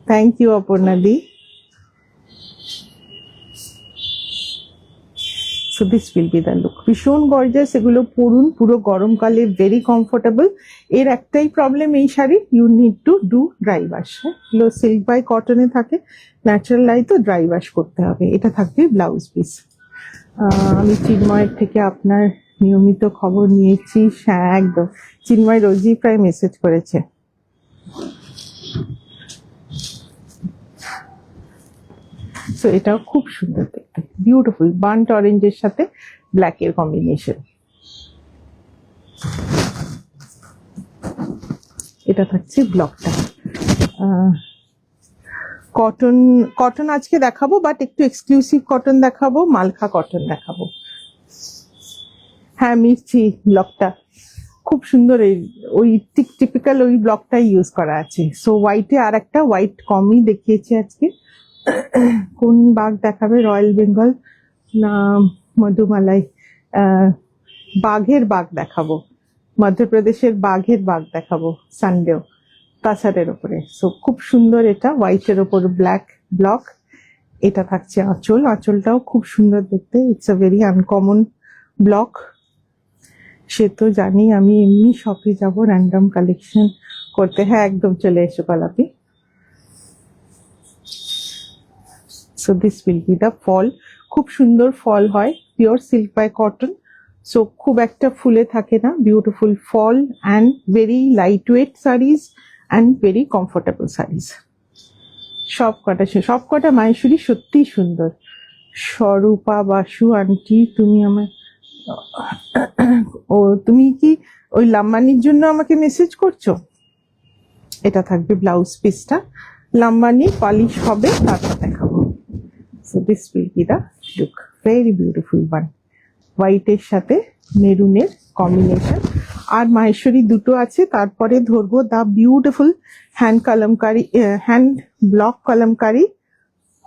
S1: thank you Aparna di. So this will be the look, ভীষণ গর্জাস। এগুলো পরুন, পুরো গরমকালে ভেরি কমফোর্টেবল। এর একটাই প্রবলেম এই শাড়ি, you need to do dry wash. এগুলো সিল্ক বাই কটনে থাকে, ন্যাচারাল লাই তো ড্রাই ওয়াশ করতে হবে। এটা থাকবে ব্লাউজ পিস। আমি চিন্ময়ের থেকে আপনার নিয়মিত খবর নিয়েছি, হ্যাঁ একদম, চিন্ময় রোজই প্রায় মেসেজ করেছে। সো এটাও খুব সুন্দর দেখতে, বিউটিফুল বার্ন্ট অরেঞ্জের সাথে ব্ল্যাক এর কম্বিনেশন। এটা থাকছে ব্লকটা। কটন, কটন আজকে দেখাবো, বাট একটু এক্সক্লুসিভ কটন দেখাবো, মালখা কটন দেখাবো। হ্যাঁ, মির্চি ব্লকটা খুব সুন্দর, ওই টিপিক্যাল ওই ব্লকটাই ইউজ করা আছে। সো হোয়াইটে আর একটা হোয়াইট কমই দেখিয়েছি আজকে। কোন বাঘ দেখাবে, রয়্যাল বেঙ্গল না মধুমালাই? বাঘের বাঘ দেখাবো, মধ্যপ্রদেশের বাঘের বাঘ দেখাবো সানডেও, তাছাড়ের ওপরে। সো খুব সুন্দর, এটা হোয়াইটের ওপর ব্ল্যাক ব্লক। এটা থাকছে আঁচল, আঁচলটাও খুব সুন্দর দেখতে। It's a very uncommon block. সে তো জানি, আমি এমনি শপে যাব র্যান্ডম কালেকশন করতে। হ্যাঁ, একদম চলে এসো পালাপি। So this will be the fall. খুব সুন্দর ফল হয়, pure silk by cotton. So খুব একটা ফুলে থাকে না, beautiful fall and very light weight saris and very comfortable saris. সব কটা মাহেশ্বরী সত্যি সুন্দর। স্বরূপা বাসু আন্টি, তুমি আমার, ও তুমি কি ওই লাম্বানির জন্য আমাকে মেসেজ করছো? এটা থাকবে ব্লাউজ পিসটা, লাম্বানি পলিশ হবে, তারপর দেখাবো। So this will be the look, very beautiful one. হোয়াইটের সাথে মেরুনের কম্বিনেশন। আর মাহেশ্বরী দুটো আছে, তারপরে ধরবো the beautiful hand kalamkari, hand block kalamkari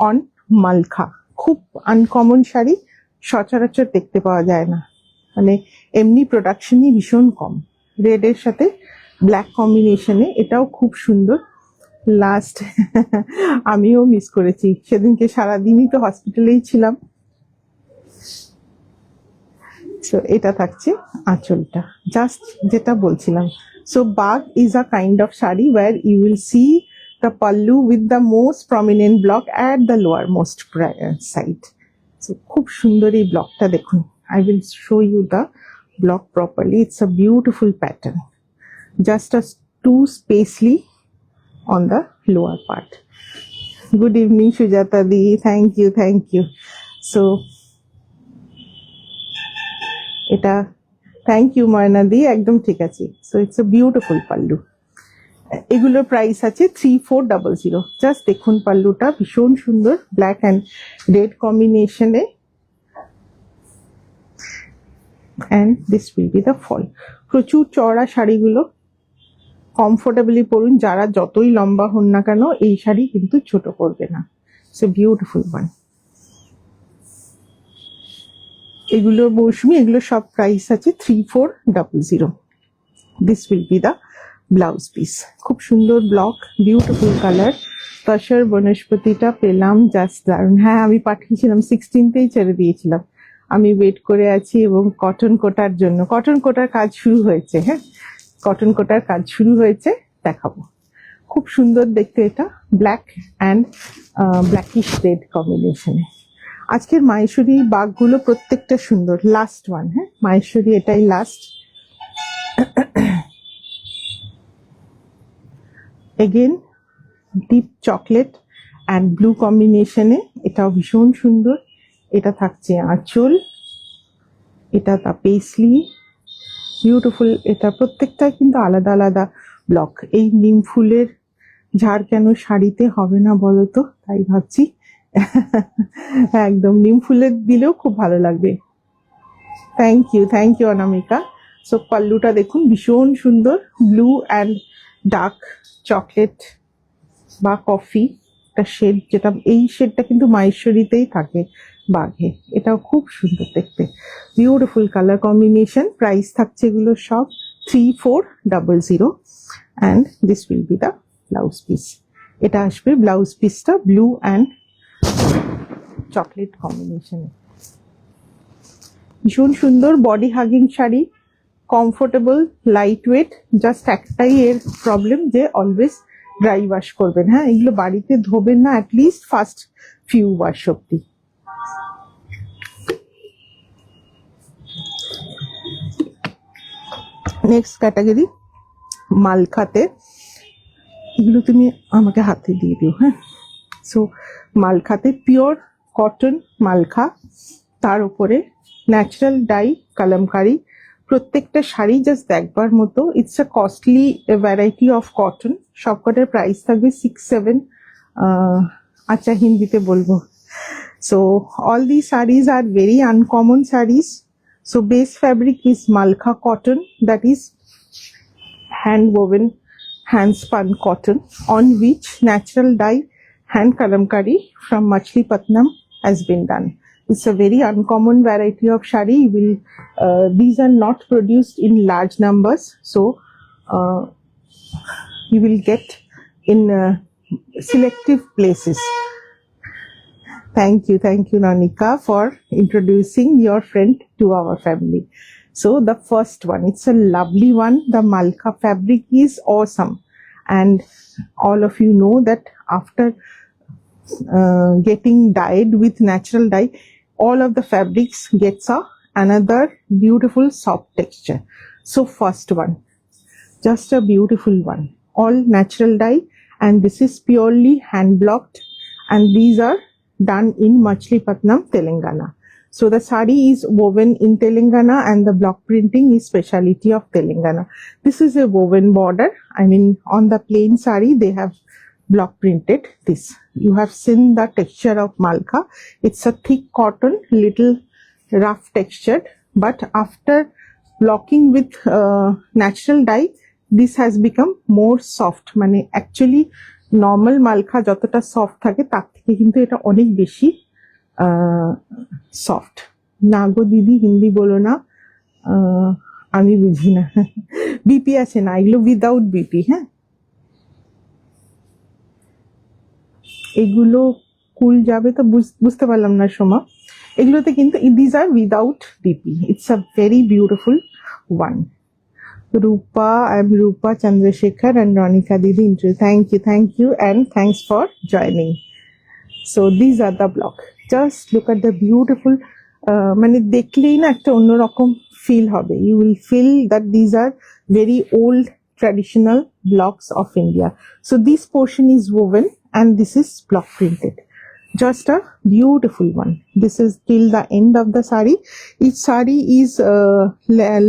S1: on Malkha. খুব আনকমন শাড়ি, সচরাচর দেখতে পাওয়া যায় না, মানে এমনি প্রোডাকশনই ভীষণ কম। রেড এর সাথে ব্ল্যাক কম্বিনেশনে, এটাও খুব সুন্দর। লাস্ট আমিও মিস করেছি, সেদিনকে সারাদিনই তো হসপিটালেই ছিলাম। সো এটা থাকছে আঁচলটা, জাস্ট যেটা বলছিলাম। So Bagh is a kind of sari wear you will see the pallu with the most prominent block at the lower most side. So খুব সুন্দর এই ব্লকটা দেখুন। I will show you the block properly. It's a beautiful pattern, just as two spacely on the lower part. Good evening Sujata di, thank you. So এটা thank you Moyna di, একদম ঠিক আছে। So it's a beautiful pallu. এগুলোর price আছে 3400। Just দেখুন, পাল্লুটা ভীষণ সুন্দর, ব্ল্যাক অ্যান্ড রেড কম্বিনেশনে। And this will be the fall. প্রচুর চওড়া শাড়িগুলো, কমফোর্টেবলি পরুন, যারা যতই লম্বা হন না কেন এই শাড়ি কিন্তু ছোট করবে না। So beautiful one. এগুলোর মৌসুমি, এগুলো সব প্রাইস আছে 3400। This will be the blouse piece. খুব সুন্দর ব্লক, বিউটিফুল কালার। তসর বনস্পতিটা পেলাম, জাস্ট দারুন। হ্যাঁ, আমি পাঠিয়েছিলাম 16তেই ছেড়ে দিয়েছিলাম। আমি ওয়েট করে আছি, এবং কটন কোটার জন্য, কটন কোটার কাজ শুরু হয়েছে। হ্যাঁ, কটন কোটার কাজ শুরু হয়েছে, দেখাবো। খুব সুন্দর দেখতে এটা, ব্ল্যাক অ্যান্ড ব্ল্যাকিশ রেড কম্বিনেশনে। আজকের মাহেশ্বরী বাগগুলো প্রত্যেকটা সুন্দর। লাস্ট ওয়ান, হ্যাঁ মাহেশ্বরী, এটাই last. Again deep chocolate and blue কম্বিনেশনে, এটাও ভীষণ সুন্দর। এটা থাকছে আঁচল, এটা তা পেসলি, বিউটিফুল। এটা প্রত্যেকটা কিন্তু আলাদা আলাদা ব্লক। এই নিম ফুলের ঝাড় কেন শাড়িতে হবে না বলো তো, তাই ভাবছি। একদম নিম ফুলের দিলেও খুব ভালো লাগবে। Thank you Anamika. সো পাল্লুটা দেখুন, ভীষণ সুন্দর, ব্লু অ্যান্ড ডার্ক চকলেট বা কফি একটা শেড, যেটা এই শেডটা কিন্তু মাহেশ্বরীতেই থাকে বাঘে। এটাও খুব সুন্দর দেখতে, বিউটিফুল কালার কম্বিনেশন। প্রাইস থাকছে এগুলো সব 3400। And this will be the blouse piece. এটা আসবে ব্লাউজ পিসটা ব্লু অ্যান্ড চকলেট কম্বিনেশনে। ভীষণ সুন্দর body hugging sari, comfortable, light weight. Just একটাই এর প্রবলেম যে অলওয়েজ ড্রাই ওয়াশ করবেন। হ্যাঁ, এগুলো বাড়িতে ধোবেন না, অ্যাটলিস্ট ফার্স্ট ফিউ ওয়াশ অব্দি। নেক্সট ক্যাটাগরি মালখাতে। এগুলো তুমি আমাকে হাতে দিয়ে দিও, হ্যাঁ। সো মালখাতে পিওর কটন মালখা, তার উপরে ন্যাচারাল ডাই কালামকারি। প্রত্যেকটা শাড়ি জাস্ট দেখবার মতো। It's a costly variety of cotton. সবকটার প্রাইস থাকবে 6-7, আচ্ছা হিন্দিতে বলবো। So all these sarees are very uncommon sarees. So base fabric is malka cotton, that is hand woven, hand spun cotton, on which natural dye hand kalamkari from Machilipatnam has been done. It's a very uncommon variety of shari. These are not produced in large numbers, so you will get in selective places. Thank you, Nanika, for introducing your friend to our family. So the first one, it's a lovely one. The malka fabric is awesome, and all of you know that after getting dyed with natural dye, all of the fabrics gets another beautiful soft texture. So first one, just a beautiful one, all natural dye, and this is purely hand blocked, and these are done in Machilipatnam, Telangana. So the sari is woven in Telangana, and the block printing is speciality of Telangana. This is a woven border. I mean, on the plain sari they have block printed this. You have seen the texture of malka. It's a thick cotton, little rough textured, but after blocking with natural dye, this has become more soft. মানে actually normal মালখা যতটা soft থাকে তার থেকে কিন্তু এটা অনেক বেশি soft. না গো দিদি হিন্দি বলো না, আমি বুঝি না। বিপি আছে না, এগুলো উইদাউট বিপি। হ্যাঁ, এগুলো কুল যাবে তো বুঝতে পারলাম না সোমা। এগুলোতে কিন্তু this are without BP. It's a very beautiful one. Rupa, I'm Rupa Chandrasekhar and Ronika Didi. Thank you, and thanks for joining. So these are the block. Just look at the beautiful, মানে দেখলেই না একটা অন্যরকম feel হবে। You will feel that these are very old traditional blocks of India. So this portion is woven and this is block printed. Just a beautiful one. This is till the end of the sari. Each sari is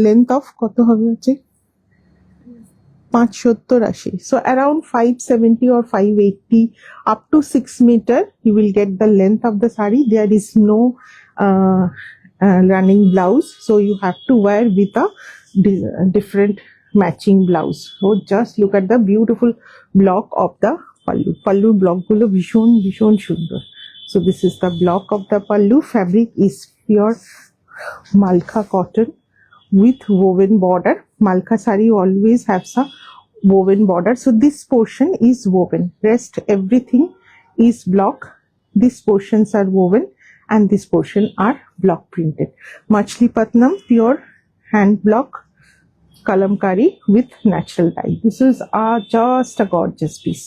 S1: length of কত হবে হচ্ছে 570, so around 570 or 580 up to 6 meter you will get the length of the sari. There is no running blouse, so you have to wear with a different matching blouse. So just look at the beautiful block of the pallu block gulo bishon sundor. So this is the block of the pallu. Fabric is pure malka cotton with woven border. Malka sari always have some woven border, so this portion is woven, rest everything is block. These portions are woven and this portion are block printed. Machilipatnam pure hand block kalamkari with natural dye. This is just a gorgeous piece.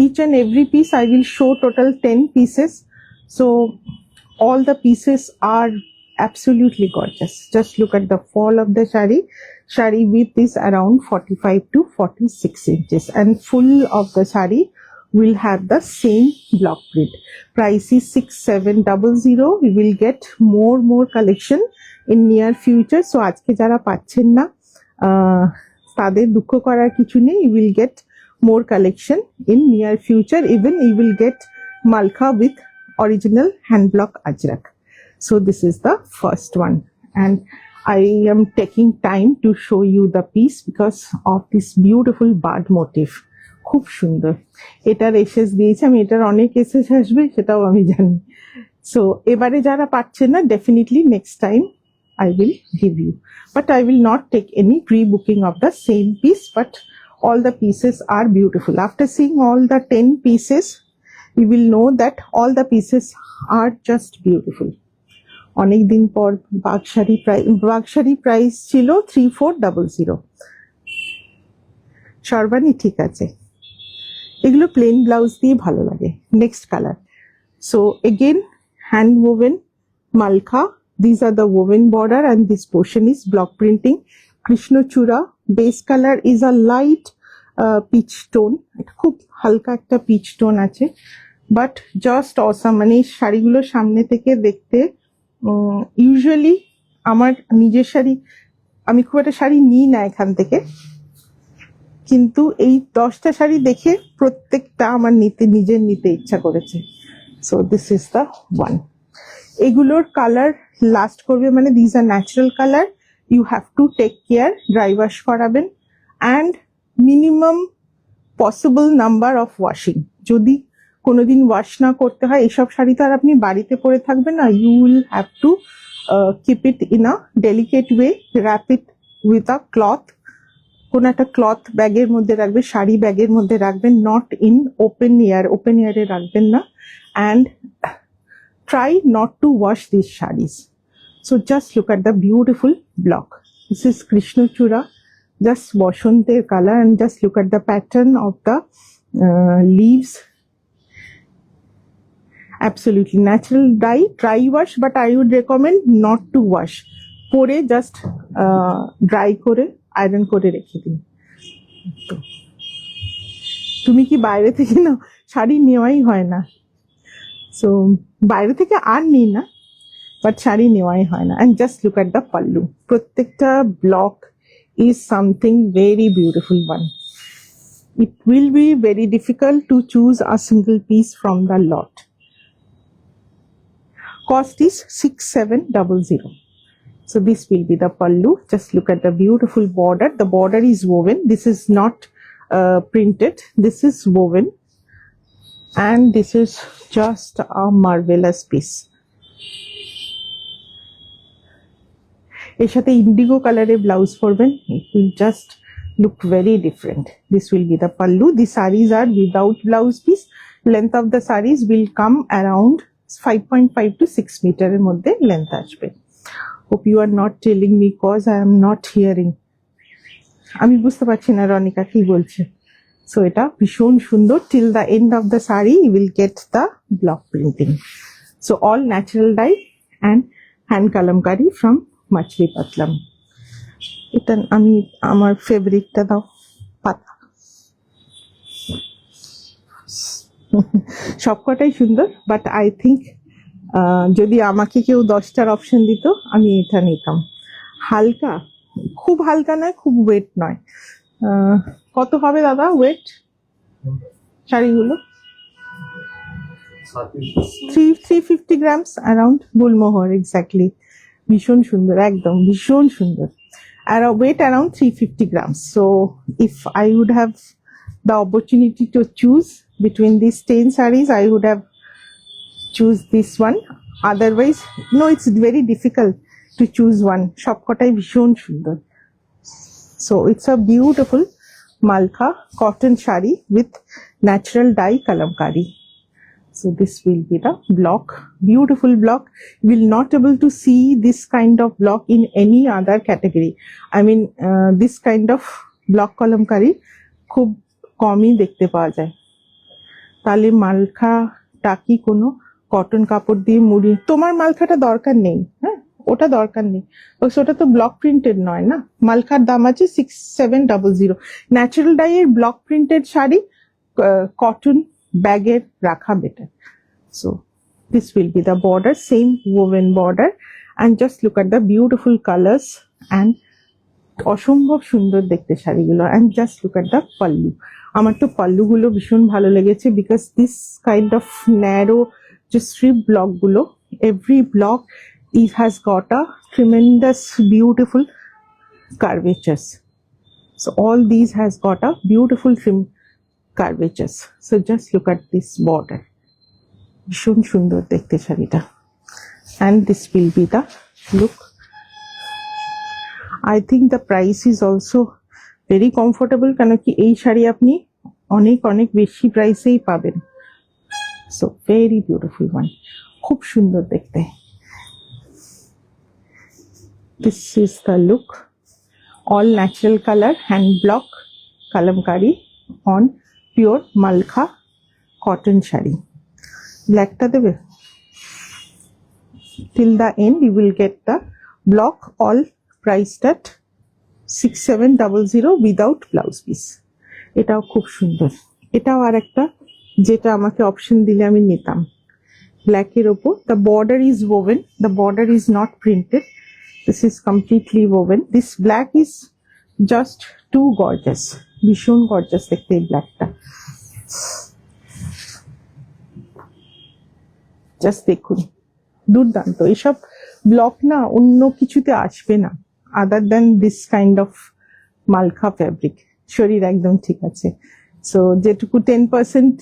S1: Each and every piece I will show total 10 pieces, so all the pieces are absolutely gorgeous. Just look at the fall of the sari width is around 45 to 46 inches, and full of the sari will have the same block print. Price is 6700. We will get more collection in near future. So আজকে যারা পাচ্ছেন না তাদের দুঃখ করার কিছু নেই. You will get more collection in near future. Even you will get malka with original hand block ajrak. So this is the first one, and I am taking time to show you the piece because of this beautiful bird motif. খুব সুন্দর। এটার SS দিয়েছি আমি, এটার অনেক SS আসবে সেটাও আমি জানি। সো এবারে যারা পাচ্ছেন না, definitely next time I will give you, but I will not take any pre-booking of the same piece, but all the pieces are beautiful. After seeing all the 10 pieces, you will know that all the pieces are just beautiful. অনেকদিন পর বাগশাড়ি price ছিল 3400। সর্বাণী ঠিক আছে, এগুলো plane blouse দিয়ে ভালো লাগে। Next colour, so again hand woven malka. These are the woven border and this portion is block printing. Krishna Chura base color is a light peach tone, খুব হালকা একটা পিচ টোন আছে, but just awesome. মানে এই শাড়িগুলো সামনে থেকে দেখতে, ইউজুয়ালি আমার নিজের শাড়ি, আমি খুব একটা শাড়ি নিই না এখান থেকে, কিন্তু এই 10টা শাড়ি দেখে প্রত্যেকটা আমার নিজের নিতে ইচ্ছা করেছে। So this is the one. এগুলোর কালার লাস্ট করবে, মানে this are natural colour, you have to take care, dry wash করাবেন, and minimum possible number of washing. যদি কোনোদিন ওয়াশ না করতে হয়, এইসব শাড়ি তো আর আপনি বাড়িতে পরে থাকবেন না, you will have to keep it in a delicate way, wrap it with a cloth, কোন একটা ক্লথ ব্যাগের মধ্যে রাখবেন, শাড়ি ব্যাগের মধ্যে রাখবেন, not in open air, open এয়ারে রাখবেন না, and try not to wash these sarees. So just look at the beautiful block. This is Krishnachura, just Boshanter color, and just look at the pattern of the leaves. Absolutely natural dye, dry wash, but I would recommend not to wash. পরে just dry করে iron করে রেখে দিন। তুমি কি বাইরে থেকে না শাড়ি নেওয়াই হয় না? সো বাইরে থেকে আর নিই না, বাট শাড়ি নেওয়াই হয় না। And just look at the pallu, প্রত্যেকটা block is something very beautiful one. It will be very difficult to choose a single piece from the lot. Cost is 6700. So this will be the pallu. Just look at the beautiful border. The border is woven. This is not printed. This is woven. And this is just a marvelous piece. এর সাথে Indigo কালারের blouse পরবেন, it will just look very different. This will be the pallu. The sarees are without blouse piece. Length of the sarees will come around 5.5 to 6 meter এর মধ্যে length আসবে। Hope you are not telling me cause I am not hearing. আমি বুঝতে পারছি না রনিকা কি বলছে। So এটা ভীষণ সুন্দর। Till the end of the saree you will get the block printing. So all natural dye and hand kalamkari from Machli Patlam. এটা আমি আমার ফেব্রিকটা দাও, পাতা। সবকটাই সুন্দর, বাট আই থিঙ্ক যদি আমাকে কেউ 10টার অপশন দিত আমি এটা নিতাম। হালকা, খুব হালকা নয়, খুব ওয়েট নয়। কত হবে দাদা ওয়েট শাড়িগুলো? 350 গ্রামস অ্যারাউন্ড। গুলমোহর, এক্স্যাক্টলি। ভীষণ সুন্দর, একদম ভীষণ সুন্দর। আর weight around 350 grams. So if I would have the opportunity to choose between these 10 sarees, I would have choose this one. Otherwise, no, it's very difficult to choose one. সবকটাই ভীষণ সুন্দর। So it's a beautiful Malka cotton shari with natural dye kalamkari. So this will be the block, beautiful block. You will not able to see this kind of block in any other category. I mean, this kind of block kalamkari খুব কমই দেখতে পাওয়া যায়। তাহলে মালখাটা কি কোনো cotton কাপড় দিয়ে মুড়ি? তোমার মালখাটা দরকার নেই, হ্যাঁ ওটা দরকার নেই, ওটা তো ব্লক প্রিন্টেড নয় না। মালখার দাম আছে 6700। ন্যাচারাল ডাইয়ের ব্লক প্রিন্টেড শাড়ি কটন ব্যাগের রাখা better. So this will be the border, same woven border, and just look at the beautiful colours, and অসম্ভব সুন্দর দেখতে শাড়িগুলো। And just look at the pallu. আমার তো পাল্লুগুলো ভীষণ ভালো লেগেছে, because this kind of narrow যে স্ট্রিপ ব্লকগুলো, every block it has got a tremendous beautiful curvatures. So all these has got a beautiful trim curvatures. So just look at this border. ভীষণ সুন্দর দেখতে শাড়িটা। And this will be the look. I think the price is also very comfortable, কেন কি এই শাড়ি আপনি অনেক অনেক বেশি প্রাইসেই পাবেন। So very beautiful one, খুব সুন্দর দেখতে। This is the look, all natural color, hand block kalamkari on pure Malka cotton shari. Black ta debe. Till the end you will get the block, all priced at 6700 without blouse piece. এটাও খুব সুন্দর। এটাও আর একটা যেটা আমাকে option দিলে আমি নিতাম। ব্ল্যাকের ওপর the border is woven, the border is not printed, this is completely woven. This black is just too gorgeous, ভীষণ গর্জাস দেখতে এই ব্ল্যাকটা। জাস্ট দেখুন, দুর্দান্ত। এসব ব্লক না অন্য কিছুতে আসবে না other than this kind of Malkha fabric. শরীর একদম ঠিক আছে। সো যেটুকু 10%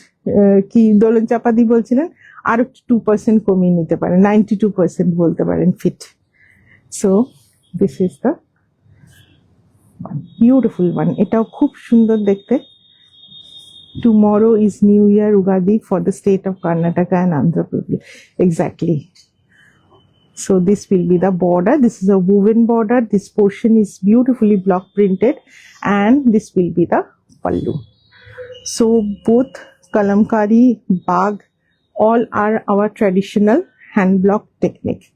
S1: কি দোলন চাপাদি বলছিলেন, আর একটু 2% কমিয়ে নিতে পারেন, 92% বলতে পারেন fit. So this is the beautiful one. এটাও খুব সুন্দর দেখতে। Tomorrow is New Year Ugadi for the state of Karnataka and Andhra Pradesh. Exactly. So this will be the border. This is a woven border. This portion is beautifully block printed, and this will be the pallu. So both kalamkari, bag, all are our traditional hand block technique.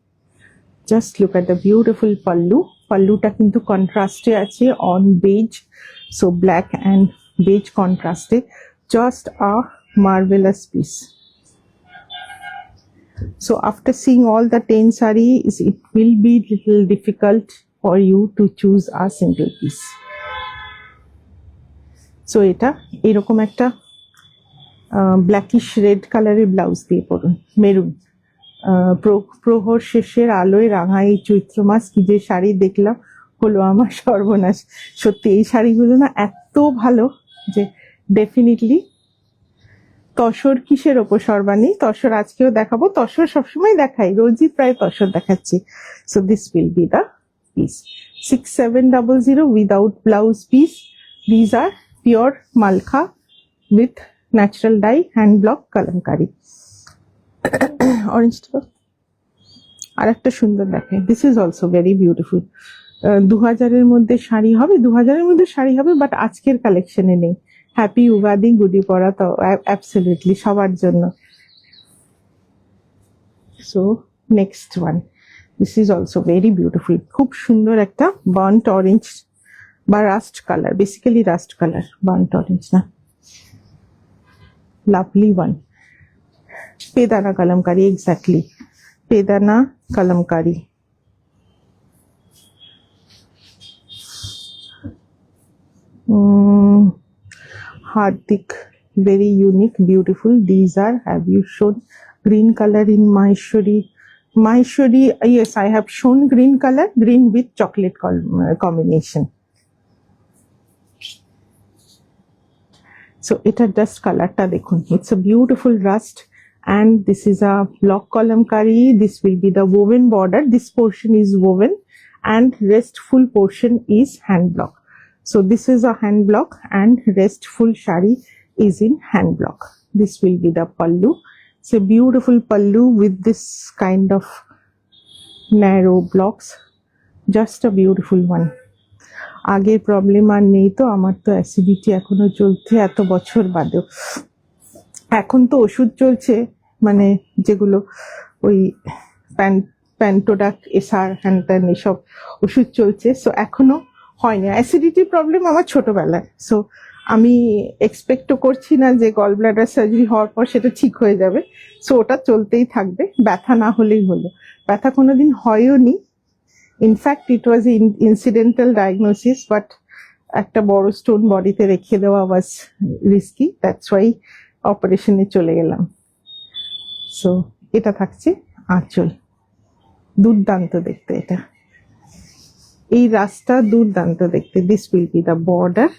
S1: Just look at the beautiful pallu. Pallu ta kintu contrast ache on beige, so black and beige contrasted. Just a marvelous piece. So after seeing all the 10 sarees, it will be little difficult for you to choose a single piece. So এটা এরকম একটা blackish red কালারের blouse দিয়ে পরুন, maroon. প্রহর শেষের আলোয় রাঙা এই চৈত্র মাস, কি যে শাড়ি দেখলাম, হলো আমার সর্বনাশ। সত্যি এই শাড়িগুলো না এত ভালো যে ডেফিনেটলি। তসর কিসের ওপর সর্বাণী? তসর আজকেও দেখাবো, তসর সবসময় দেখাই, রোজই প্রায় তসর দেখাচ্ছি। So this will be the piece 6700 without blouse piece. These are pure Malkha with natural dye hand block kalamkari. Orange আর একটা সুন্দর দেখায়, this is also very beautiful. 2000-এর মধ্যে শাড়ি হবে, 2000-এর মধ্যে শাড়ি হবে, বাট আজকের কালেকশনে নেই। হ্যাপি উগাদি, গুডি পড়া তো অ্যাবসলিউটলি সবার জন্য। So next one, this is also very beautiful. খুব সুন্দর একটা বার্ন্ট অরেঞ্জ বা rust colour, basically rust colour, burnt orange না। Lovely one, Pedana kalamkari, exactly Pedana kalamkari. Hardik, very unique, beautiful. These are, have you shown green color in Maheshwari? Maheshwari, yes, I have shown green color, green with chocolate combination. So এটা just colorটা দেখুন, it's a beautiful rust, and this is a block kalamkari. This will be the woven border. This portion is woven and rest full portion is hand block. So this is a hand block and rest full shari is in hand block. This will be the pallu. It's a beautiful pallu with this kind of narrow blocks. Just a beautiful one. আগের problem আর নেই তো, আমার তো acidity এখনো চলছে এত বছর বাদেও। এখন তো ওষুধ চলছে, মানে যেগুলো ওই প্যান্টোডাক এসআর হ্যান ত্যান এসব ওষুধ চলছে। সো এখনো হয়নি। অ্যাসিডিটি প্রবলেম আমার ছোটবেলায়, সো আমি এক্সপেক্টও করছি না যে গল ব্লাডার সার্জারি হওয়ার পর সেটা ঠিক হয়ে যাবে। সো ওটা চলতেই থাকবে, ব্যথা না হলেই হলো। ব্যথা কোনোদিন হয়ও নি। In fact it was incidental diagnosis, but একটা বড় স্টোন বডিতে রেখে দেওয়া ওয়াজ রিস্কি, দ্যাটস ওয়াই অপারেশনে চলে গেলাম। সো এটা থাকছে আঁচল, দুর্দান্ত দেখতে এটা। এই রাস্তা দুর্দান্ত দেখতে। This will be the border,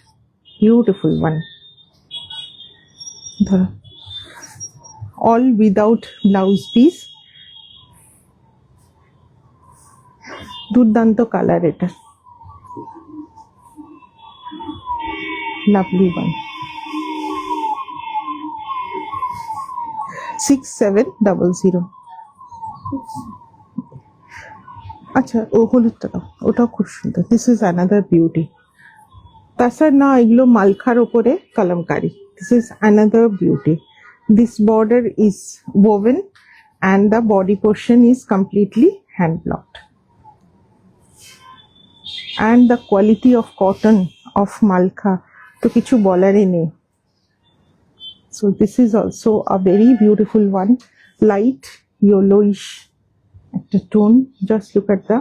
S1: beautiful one. ধরো অল উইদাউট ব্লাউজ পিস, দুর্দান্ত কালার এটা, লাভলি ওয়ান। 6700। আচ্ছা, ও হলুদটা দাও, ওটাও খুব সুন্দর। This is another beauty. তাছাড়া না, এগুলো মালখার ওপরে kalamkari. This is another beauty. This border is woven and the body portion is completely hand blocked. And the quality of cotton of Malka তো কিছু বলারই নেই। So this is also a very beautiful one, light yellowish একটা tone. Just look at the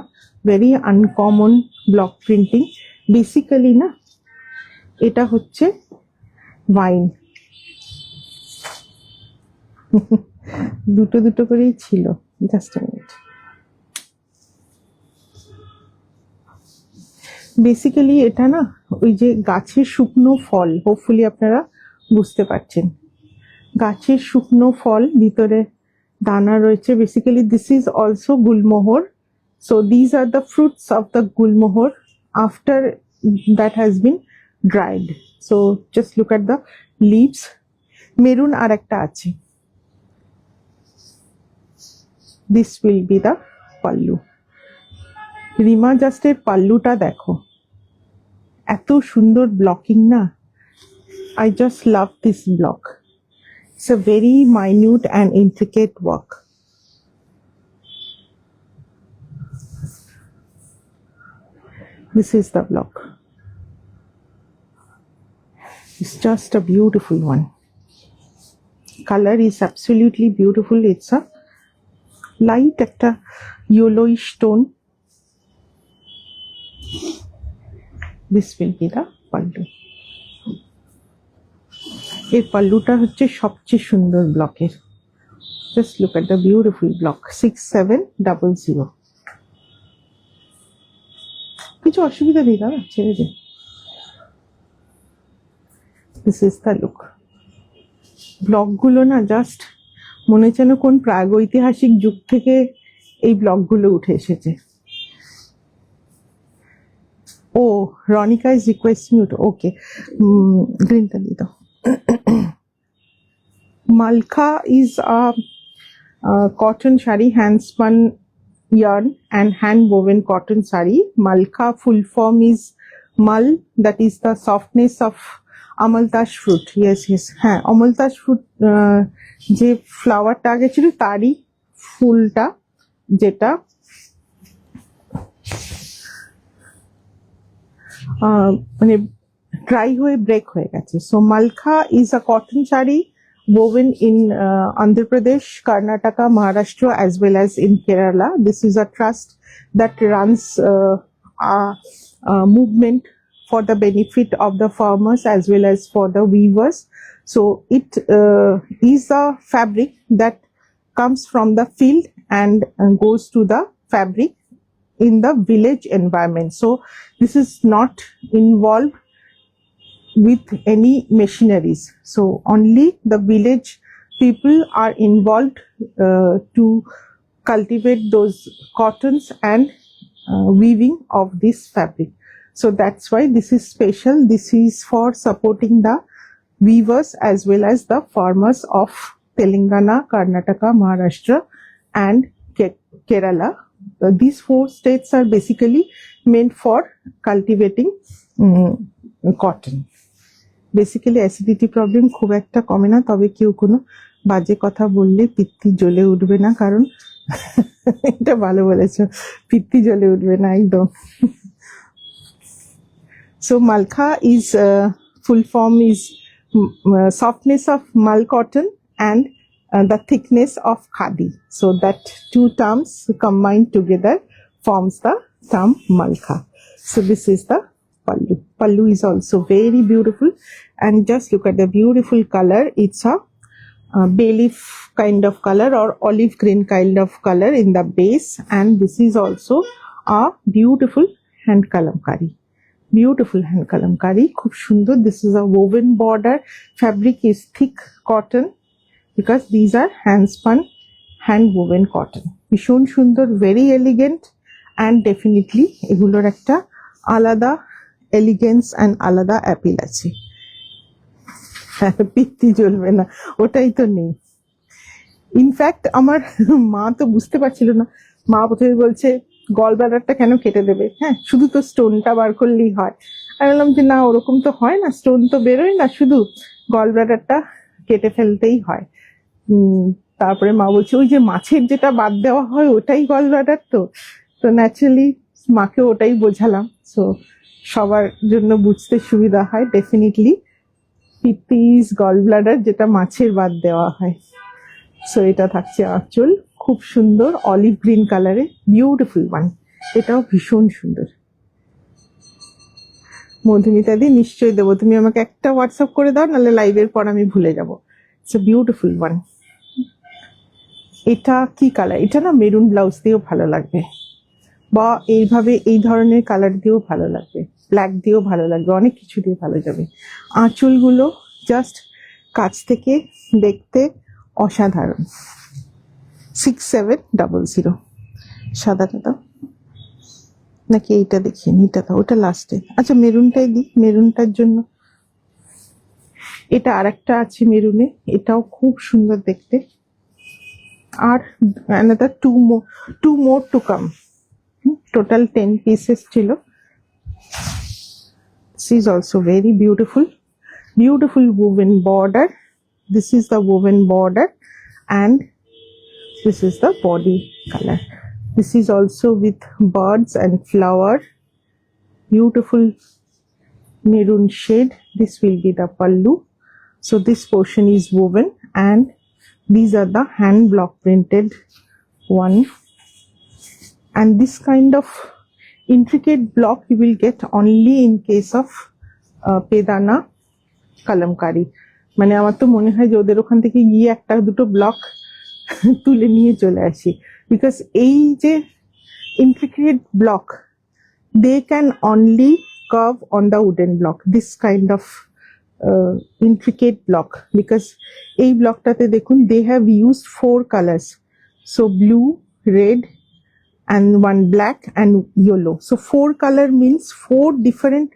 S1: very uncommon block printing. Basically না, এটা হচ্ছে wine. দুটো দুটো করেই ছিল। Just a minute. বেসিক্যালি এটা না ওই যে গাছের শুকনো ফল, হোপফুলি আপনারা বুঝতে পারছেন, গাছের শুকনো ফল, ভিতরে দানা রয়েছে। Basically this is also gulmohar. So these are the fruits of the gulmohar after that has been dried. So just look at the leaves. Maroon আর একটা আছে। This will be the pallu. Rima জাস্টের পাল্লুটা দেখো, এত সুন্দর ব্লকিং না। I just love this block. It's a very minute and intricate work. This is the block. It's just a beautiful one. Color is absolutely beautiful. It's a light একটা yellowish tone. This will be the pallu. এর পাল্লুটা হচ্ছে সবচেয়ে সুন্দর ব্লকের। Just look at the beautiful block 6700। কিছু অসুবিধা নেই দাদা, ছেড়ে দিন। This is the look. ব্লকগুলো না জাস্ট মনে হচ্ছে যেন কোন প্রাগৈতিহাসিক যুগ থেকে এই ব্লকগুলো উঠে এসেছে। ও রনিকা ইজ রিকোয়েস্ট মিউট। ওকে, গ্রিনটা দিয়ে দাও। Malka is a cotton sari, hand spun yarn and hand woven cotton sari. Malka full form is mal, that is the softness of amaltash fruit. Yes, yes. হ্যাঁ, amaltash fruit যে ফ্লাওয়ারটা আগে ছিল তারই ফুলটা, যেটা মানে ড্রাই হয়ে ব্রেক হয়ে গেছে। So Malkha is a cotton sari woven in Andhra Pradesh, Karnataka, Maharashtra as well as in Kerala. This is a trust that runs a movement for the benefit of the farmers as well as for the weavers. So it is a fabric that comes from the field and goes to the fabric in the village environment. So this is not involved with any machineries. So only the village people are involved to cultivate those cottons and weaving of this fabric. So that's why this is special. This is for supporting the weavers as well as the farmers of Telangana, Karnataka, Maharashtra and Kerala. These four states are basically meant for cultivating cotton. Basically acidity problem খুব একটা কমে না, তবে কেউ কোনো বাজে কথা বললে পিত্তি জ্বলে উঠবে না, কারণ এটা ভালো বলেছ, পিত্তি জ্বলে উঠবে না একদম। So Malkha is full form is softness of mal cotton and the thickness of khadi. So that two terms combined together forms the term malkha. So this is the pallu. Pallu is also very beautiful, and just look at the beautiful color. It's a bay leaf kind of color or olive green kind of color in the base, and this is also a beautiful hand kalamkari. Beautiful hand kalamkari, খুব সুন্দর। This is a woven border. Fabric is thick cotton because these are hand spun, hand woven cotton. ভীষণ সুন্দর, very elegant, and definitely এগুলোর একটা আলাদা elegance and আলাদা appeal আছে। পিত্তি জ্বলবে না, ওটাই তো নেই। ইনফ্যাক্ট আমার মা তো বুঝতে পারছিল না। মা প্রথমে বলছে গল ব্লাডারটা কেন কেটে দেবে, হ্যাঁ শুধু তো স্টোনটা বার করলেই হয়। আমি বললাম যে না, ওরকম তো হয় না, স্টোন তো বেরোয় না, শুধু গল ব্লাডারটা কেটে ফেলতেই হয়। তারপরে মা বলছে ওই যে মাছের যেটা বাদ দেওয়া হয় ওটাই গল ব্লাডার, তো ন্যাচারালি মাকে ওটাই বোঝালাম। সো সবার জন্য বুঝতে সুবিধা হয় ডেফিনেটলি পিত্তিস গল ব্লাডার যেটা মাছের বাদ দেওয়া হয়। সো এটা থাকছে আঁচল, খুব সুন্দর অলিভ গ্রিন কালারে, বিউটিফুল ওয়ান। এটাও ভীষণ সুন্দর। মধুমিতা দি নিশ্চয়ই দেবো, তুমি আমাকে একটা হোয়াটসঅ্যাপ করে দাও, নাহলে লাইভের পর আমি ভুলে যাবো। It's a beautiful one. এটা কি কালার? এটা না মেরুন ব্লাউজ দিয়েও ভালো লাগবে, বা এইভাবে এই ধরনের কালার দিয়েও ভালো লাগবে, ব্ল্যাক দিয়েও ভালো লাগবে, অনেক কিছু দিয়ে ভালো যাবে। আঁচলগুলো জাস্ট কাছ থেকে দেখতে অসাধারণ। 6700। সাদাটা দাও নাকি এইটা দেখিয়ে নি? এটা দাও, ওটা লাস্টে। আচ্ছা মেরুনটাই দিই, মেরুনটার জন্য। এটা আর একটা আছে মেরুনে, এটাও খুব সুন্দর দেখতে। আর another two more to come. Total 10 pieces ছিল। This is also very beautiful woven border. This is the woven border and this is the body color. This is also with birds and flower, beautiful maroon shade. This will be the pallu. So this portion is woven and these are the hand block printed one. And this kind of intricate block you will get only in case of Pedana kalamkari. মানে আমার তো মনে হয় যে ওদের ওখান থেকে গিয়ে একটা দুটো ব্লক তুলে নিয়ে চলে আসি, বিকজ এই যে intricate block they can only carve on the wooden block, this kind of intricate block, because এই ব্লকটাতে দেখুন they have used 4 colors, so blue, red and one black and yellow. So 4 color means 4 different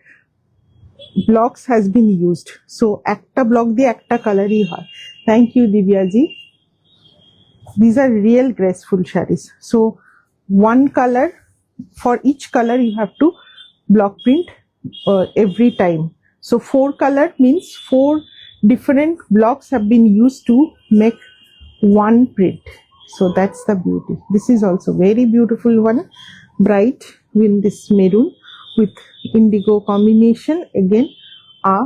S1: blocks has been used. So একটা block দিয়ে একটা color ই হয়। Thank you Divya ji. These are real graceful sarees. So one color, for each color you have to block print every time. So 4 color means 4 different blocks have been used to make one print. So that's the beauty. This is also very beautiful one, bright with this maroon with indigo combination. Again a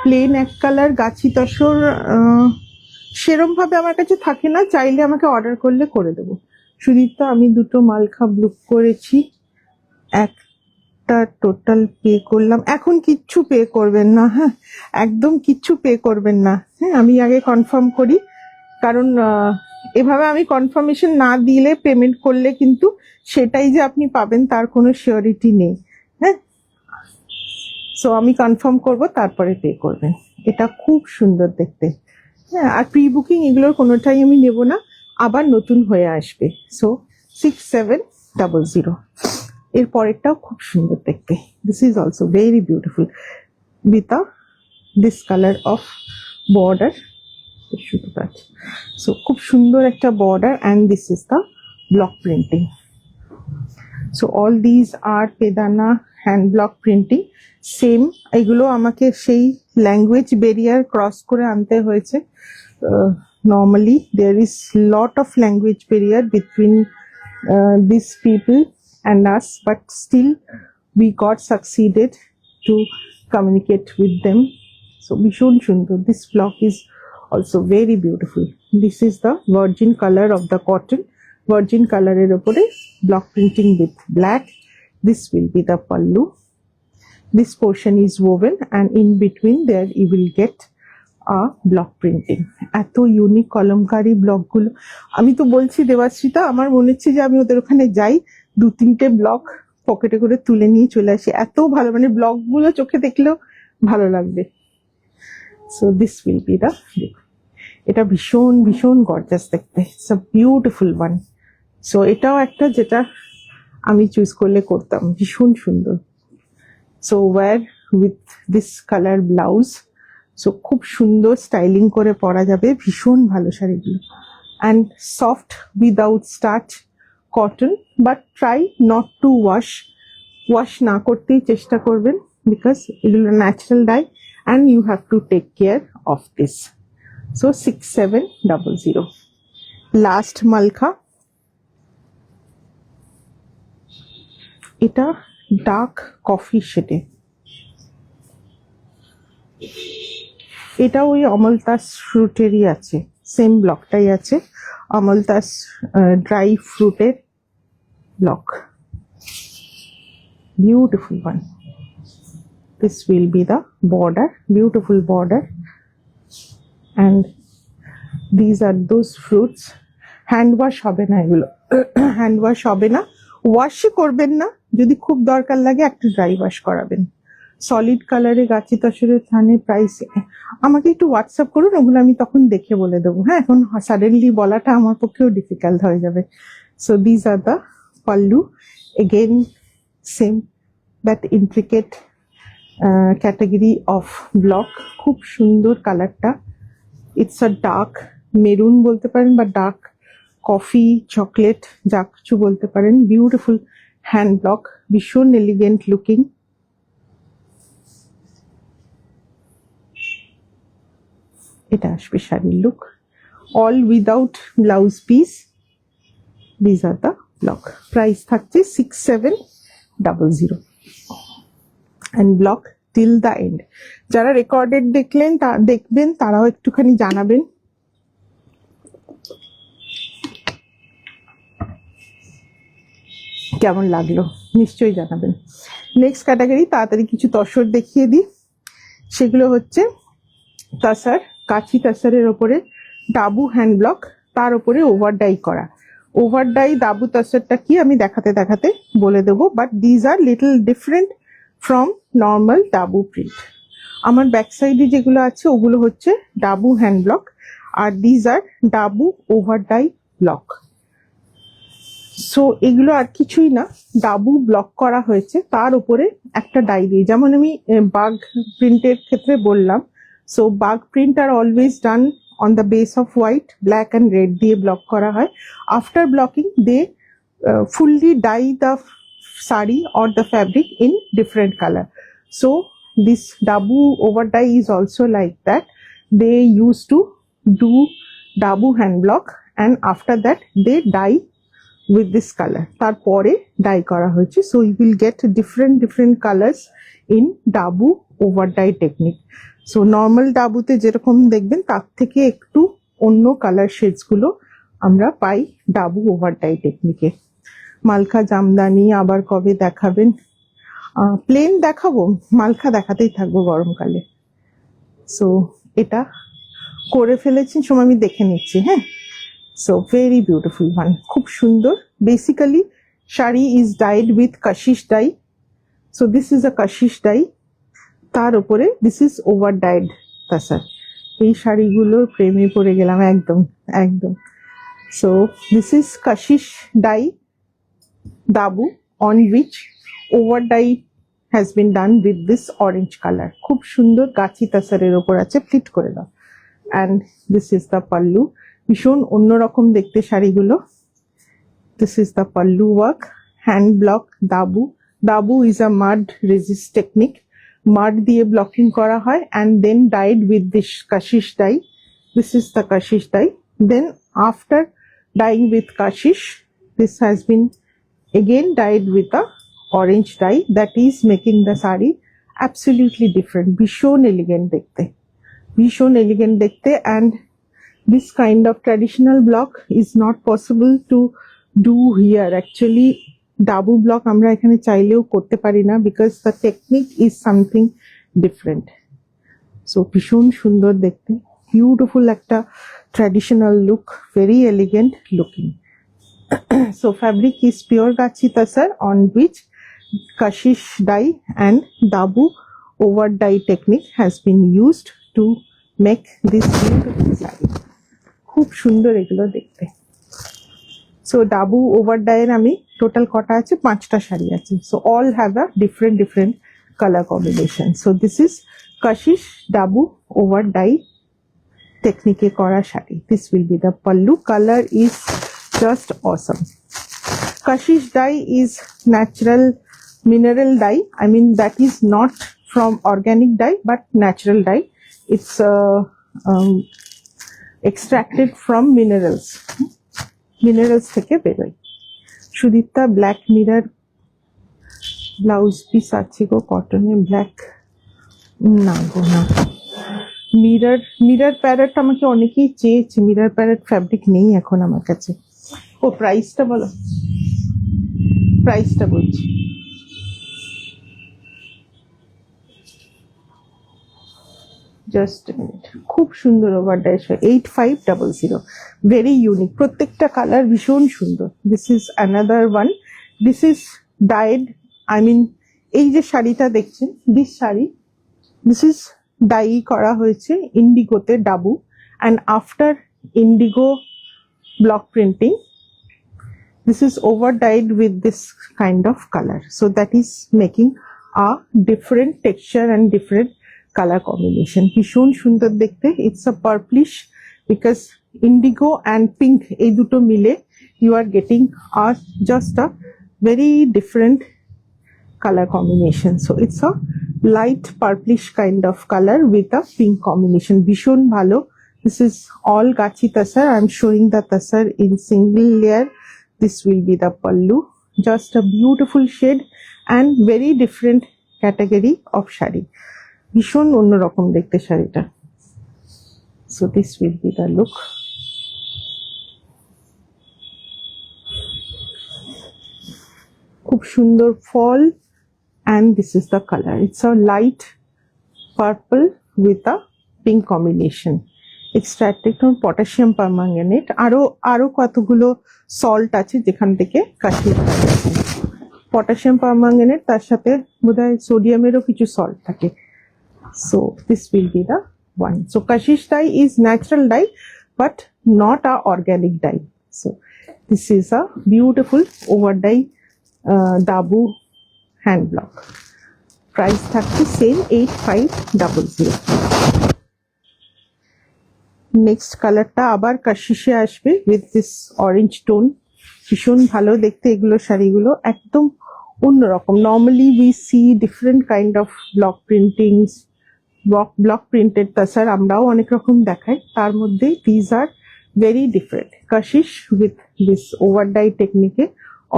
S1: plain এক colour গাছি তসর সেরম ভাবে আমার কাছে থাকে না, চাইলে আমাকে order করলে করে দেবো। সুদীপ্তা আমি দুটো মালখা ব্লু করেছি, একটা টোটাল পে করলাম। এখন কিচ্ছু পে করবেন না, হ্যাঁ একদম কিচ্ছু পে করবেন না। হ্যাঁ আমি আগে কনফার্ম করি, কারণ এভাবে আমি কনফার্মেশন না দিলে পেমেন্ট করলে কিন্তু সেটাই যে আপনি পাবেন তার কোনো সিওরিটি নেই। হ্যাঁ সো আমি কনফার্ম করব, তারপরে পে করবেন। এটা খুব সুন্দর দেখতে। হ্যাঁ আর প্রি বুকিং এগুলোর কোনোটাই আমি নেব না, আবার নতুন হয়ে আসবে। সো 6700। এর পরেরটাও খুব সুন্দর দেখতে। This is also very beautiful with this colour of border. So খুব সুন্দর একটা border and this is the block printing. So all these are Pedana hand block printing same. এগুলো আমাকে সেই ল্যাঙ্গুয়েজ ব্যারিয়ার ক্রস করে আনতে হয়েছে। Normally there is lot of language barrier between this people and us, but still we got succeeded to communicate with them. So ভীষণ সুন্দর। This block is also very beautiful. This is the virgin color of the cotton. Virgin color এর উপরে block printing with black. This will be the pallu. This portion is woven and in between there you will get a block printing. এত unique kalamkari ব্লকগুলো, আমি তো বলছি দেবাশ্রিতা আমার মনে হচ্ছে যে আমি ওদের ওখানে যাই, 2-3টে ব্লক পকেটে করে তুলে নিয়ে চলে আসি, এত ভালো, মানে ব্লকগুলো চোখে দেখলেও ভালো লাগবে। So this will be the, এটা ভীষণ ভীষণ গর্জাস দেখতে, it's a beautiful one. So এটাও একটা যেটা আমি চুজ করলে করতাম, ভীষণ সুন্দর। So wear with this colour blouse, so খুব সুন্দর স্টাইলিং করে পরা যাবে, ভীষণ ভালো শাড়িগুলো। And soft without starch cotton, but try not to wash না করতেই চেষ্টা করবেন, বিকজ এগুলো natural dye and you have to take care of this. So 6700 last Malkha. এটা ডার্ক কফি শেডে, এটা ওই অমলতাস ফ্রুটেরই আছে, সেম ব্লকটাই আছে, অমলতাস ড্রাই ফ্রুটের block. Beautiful one. This will be the border, beautiful border, and these are those fruits. Hand wash হবে না এগুলো, হ্যান্ড ওয়াশ হবে না, ওয়াশই করবেন না, যদি খুব দরকার লাগে একটা ড্রাই ওয়াশ করাবেন। সলিড কালারে গাছি তসরের থানে প্রাইস আমাকে একটু হোয়াটসঅ্যাপ করুন, ওগুলো আমি তখন দেখে বলে দেবো। হ্যাঁ, এখন সাডেনলি বলাটা আমার পক্ষেও ডিফিকাল্ট হয়ে যাবে। So this are the pallu, again same that intricate category of block. খুব সুন্দর কালারটা, ইটস আ ডার্ক মেরুন বলতে পারেন বা ডার্ক কফি চকলেট, যা কিছু বলতে পারেন। বিউটিফুল হ্যান্ড ব্লক, ভীষণ এলিগেন্ট লুকিং। এটা আসবে শাড়ির look, all without blouse piece. This are the block, price থাকছে 6700 and block till the end. যারা রেকর্ডেড দেখবেন তারাও একটুখানি জানাবেন কেমন লাগলো, নিশ্চয়ই জানাবেন। নেক্সট ক্যাটাগরি, তাড়াতাড়ি কিছু তসর দেখিয়ে দিই। সেগুলো হচ্ছে তাসার, কাচি তাসারের ওপরে ডাবু হ্যান্ড ব্লক, তার ওপরে ওভার ডাই করা। ওভার ডাই ডাবু তাসারটা কি আমি দেখাতে দেখাতে বলে দেবো, but these are little different from normal dabu print. আমার ব্যাক সাইডে যেগুলো আছে ওগুলো হচ্ছে ডাবু হ্যান্ড ব্লক, আর these are dabu over dye block. So এগুলো আর কিছুই না, ডাবু ব্লক করা হয়েছে, তার উপরে একটা ডাই দিয়ে, যেমন আমি বাঘ প্রিন্টের ক্ষেত্রে বললাম। So Bagh print are always done on the base of white, black and red দিয়ে ব্লক করা হয়। After blocking they fully dye the sari or the fabric in different color. So this dabu over dye is also like that. They used to do dabu hand block and after that they dye with this color. তারপরে dye করা হয়েছে, so you will get different colors in dabu over dye technique. So normal dabuতে যেরকম দেখবেন তার থেকে একটু অন্য colour shades গুলো আমরা পাই ডাবু ওভার ডাই টেকনিকে। মালখা জামদানি আবার কবে দেখাবেন? প্লেন দেখাবো, মালখা দেখাতেই থাকবো গরমকালে। সো এটা করে ফেলেছি, সময় আমি দেখে নিচ্ছি। হ্যাঁ, সো ভেরি বিউটিফুল ওয়ান, খুব সুন্দর। Basically sari is dyed with kashish dye, so this is a kashish dye, তার উপরে this is over dyed tussar. এই শাড়িগুলোর প্রেমে পড়ে গেলাম একদম একদম। So this is Kashish dye dabu on which over dye has been done with this orange color. খুব সুন্দর গাছি তাসারের ওপর আছে, প্লিট করে দাও। And this is the pallu, ভীষণ অন্যরকম দেখতে শাড়িগুলো। This is the pallu work, hand block dabu. Dabu is a mud resist technique, mud দিয়ে ব্লকিং করা হয় and then dyed with this Kashish dye. This is the Kashish dye. Then after dyeing with kashish, this has been again dyed with a orange dye, that is making the sari absolutely different. ভীষণ elegant দেখতে, ভীষণ elegant দেখতে। and this kind of traditional block is not possible to do here. Actually dabu block আমরা এখানে চাইলেও করতে পারি না, because the technique is something different. So ভীষণ সুন্দর দেখতে, beautiful একটা traditional look, very elegant looking. So fabric is pure gachi tasar on which kashish dye and dabu over dye technique has been used to make this beautiful saree. খুব সুন্দর এগুলো দেখতে। So dabu over dye এর আমি total কটা আছে, 5টা শাড়ি আছে। So all have a different color combination. So this is kashish dabu over dye technique kora shadi. This will be the pallu. Color is just awesome. Kashish dye is natural mineral dye. I mean that is not from organic dye but natural dye. It's extracted from minerals থেকে বেরোয়। Sudipta black mirror blouse piece আছে গো কটনে black, না গো না। Mirror parrot আমাকে অনেকেই চেয়েছে, mirror parrot fabric নেই এখন আমার কাছে। ও প্রাইসটা বলো, প্রাইসটা বলছি। জাস্ট মিনিট, খুব সুন্দর ওভার ডাই, 8500, ভেরি ইউনিক, প্রত্যেকটা কালার ভীষণ সুন্দর। This is another one, this is dyed, I mean এই যে শাড়িটা দেখছেন, this sari, this is dye করা হয়েছে ইন্ডিগোতে, dabu, and after indigo block printing, this is over dyed with this kind of color, so that is making a different texture and different color combination. ভীষণ সুন্দর দেখতে, it's a purplish, because indigo and pink এই দুটো মিলে you are getting a just a very different color combination. So it's a light purplish kind of color with a pink combination. ভীষণ ভালো। This is all gachi tasar, I'm showing the tasar in single layer. This will be the pallu, just a beautiful shade and very different category of shari, ভীষণ অন্যরকম দেখতে শাড়িটা। So this will be the look. খুব সুন্দর ফল, and this is the color, it's a light purple with a pink combination. Extracted potassium permanganate, আরো কতগুলো salt আছে যেখান থেকে কাশি, পটাশিয়াম পারম্যাঙ্গানেট, তার সাথে বোধহয় সোডিয়ামেরও কিছু সল্ট থাকে। So this will be the one. So kashish dye is natural dye but not a organic dye. So this is a beautiful over dye dabu hand block. Price থাকছে same 8500। Next কালারটা আবার কাশিশে আসবে with this orange tone, ভীষণ ভালো দেখতে এগুলো শাড়িগুলো, একদম অন্যরকম। Normally we see different kind of block printings, block printed tussar আমরাও অনেক রকম দেখাই, তার মধ্যে these are very different. Kashish with this over dye টেকনিকে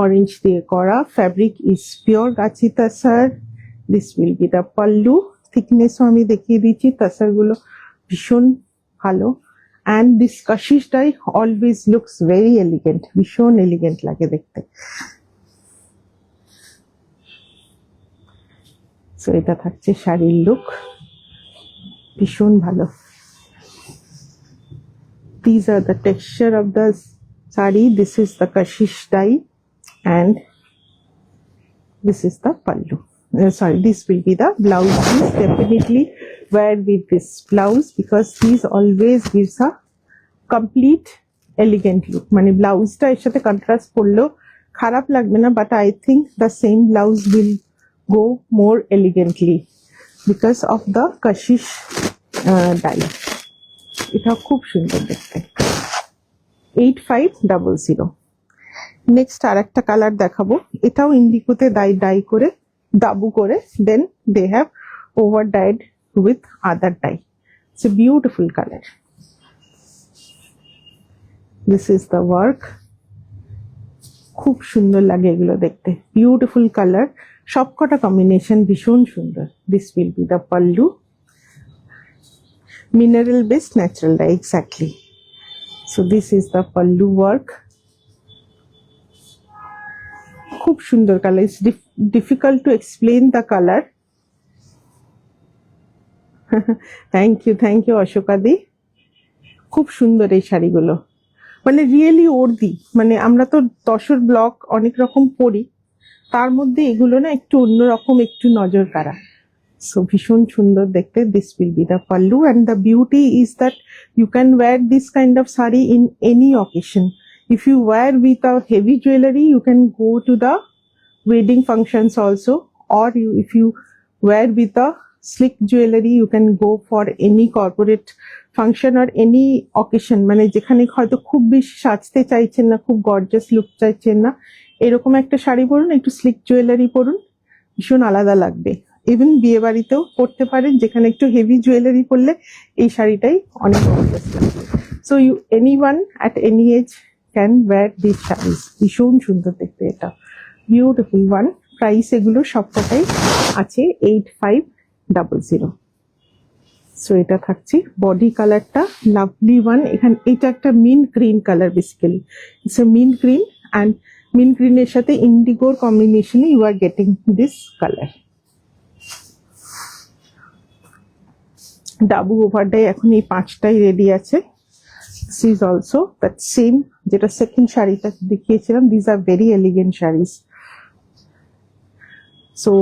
S1: অরেঞ্জ দিয়ে করা, fabric is pure gachi tussar. This will be the pallu, থিকনেসও আমি দেখিয়ে দিচ্ছি, তাসারগুলো ভীষণ ভালো। And this kashish dye always looks very elegant, ভীষণ এলিগেন্ট লাগে দেখতে। সো এটা থাকছে শাড়ির লুক, ভীষণ ভালো। These are the texture of the sari, this is the kashish dye and this is the pallu. Sorry, this will be the blouse piece. Definitely wear with this blouse because this always gives a complete elegant look. মানে ব্লাউজটা এর সাথে contrast করলেও খারাপ লাগবে না, but I think the same blouse will go more elegantly because of the kashish dye. এটা খুব সুন্দর দেখতে, 8500। নেক্সট আর একটা কালার দেখাবো, এটাও ইন্ডিগোতে ডাই করে দাবু করে, then they have over dyed with other dye. It's a beautiful color. This is the work, খুব সুন্দর লাগে এগুলো দেখতে, বিউটিফুল কালার, সবকটা কম্বিনেশন ভীষণ সুন্দর। This will be the pallu, mineral based natural dye, exactly. So this is the pallu work, খুব সুন্দর কালার, it's difficult to explain the color. Thank you অশোকাদি, খুব সুন্দর এই শাড়িগুলো, মানে রিয়েলি ওর্দি। মানে আমরা তো তসর ব্লক অনেক রকম পরি, তার মধ্যে এগুলো না একটু অন্যরকম, একটু নজর কাড়া। সো ভীষণ সুন্দর দেখতে। This will be the pallu and the beauty is that you can wear this kind of sari in any occasion. If you wear with a heavy jewellery you can go to the wedding functions also, or if you wear with a slick jewelry you can go for any corporate function or any occasion, মানে যেখানে হয়তো খুব বেশি সাজতে চাইছেন না, খুব gorgeous look চাইছেন না, এরকম একটা শাড়ি পরুন, একটু স্লিক জুয়েলারি পরুন, ভীষণ আলাদা লাগবে। ইভেন বিয়ে বাড়িতেও পরতে পারেন, যেখানে একটু হেভি জুয়েলারি পরলে এই শাড়িটাই অনেক গর্জাস লাগবে। So you anyone at any age can wear this saris, ভীষণ সুন্দর দেখতে এটা, বিউটিফুল ওয়ান। প্রাইস এগুলো সবকটাই আছে 8500। সো এটা থাকছে বডি কালারটা, লাভলি ওয়ান। এখানে এটা একটা mint green colour, basically it's a mint green, and mint গ্রিনের সাথে ইন্ডিগোর কম্বিনেশনে you are getting this colour. Dabu overdye এখন এই 5টাই রেডি আছে। This is also that same, যেটা সেকেন্ড শাড়িটা দেখিয়েছিলাম। This are very elegant saris. So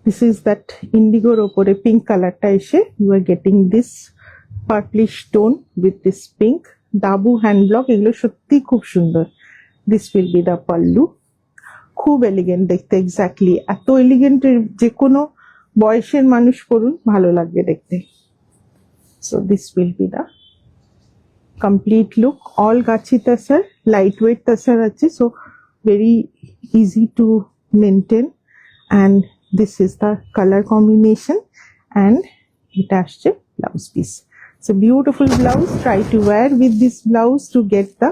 S1: this is that indigo opore pink color ta eshe you are getting this purplish tone with this pink dabu hand block, egulo shotti khub sundor. This will be the pallu, khub elegant dekhte, exactly eto elegant je kono boyesher manush porun bhalo lagbe dekhte. So this will be the complete look. All gachi tasar, lightweight tasar ache, so very easy to maintain, and this is the color combination, and it asche blouse piece. It's a beautiful blouse. Try to wear with this blouse to get the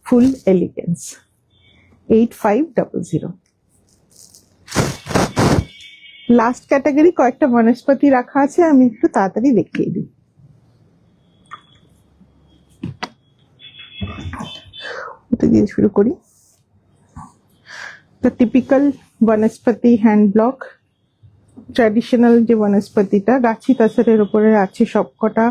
S1: full elegance. 8500. Last category কয়েকটা বনস্পতি রাখা আছে, আমি একটু তাড়াতাড়ি দেখিয়ে দিই। ওটা দিয়ে শুরু করি। The typical Vanaspati hand block, traditional যে বনস্পতিটা গাছি তাসারের উপরে আছে সবকটা।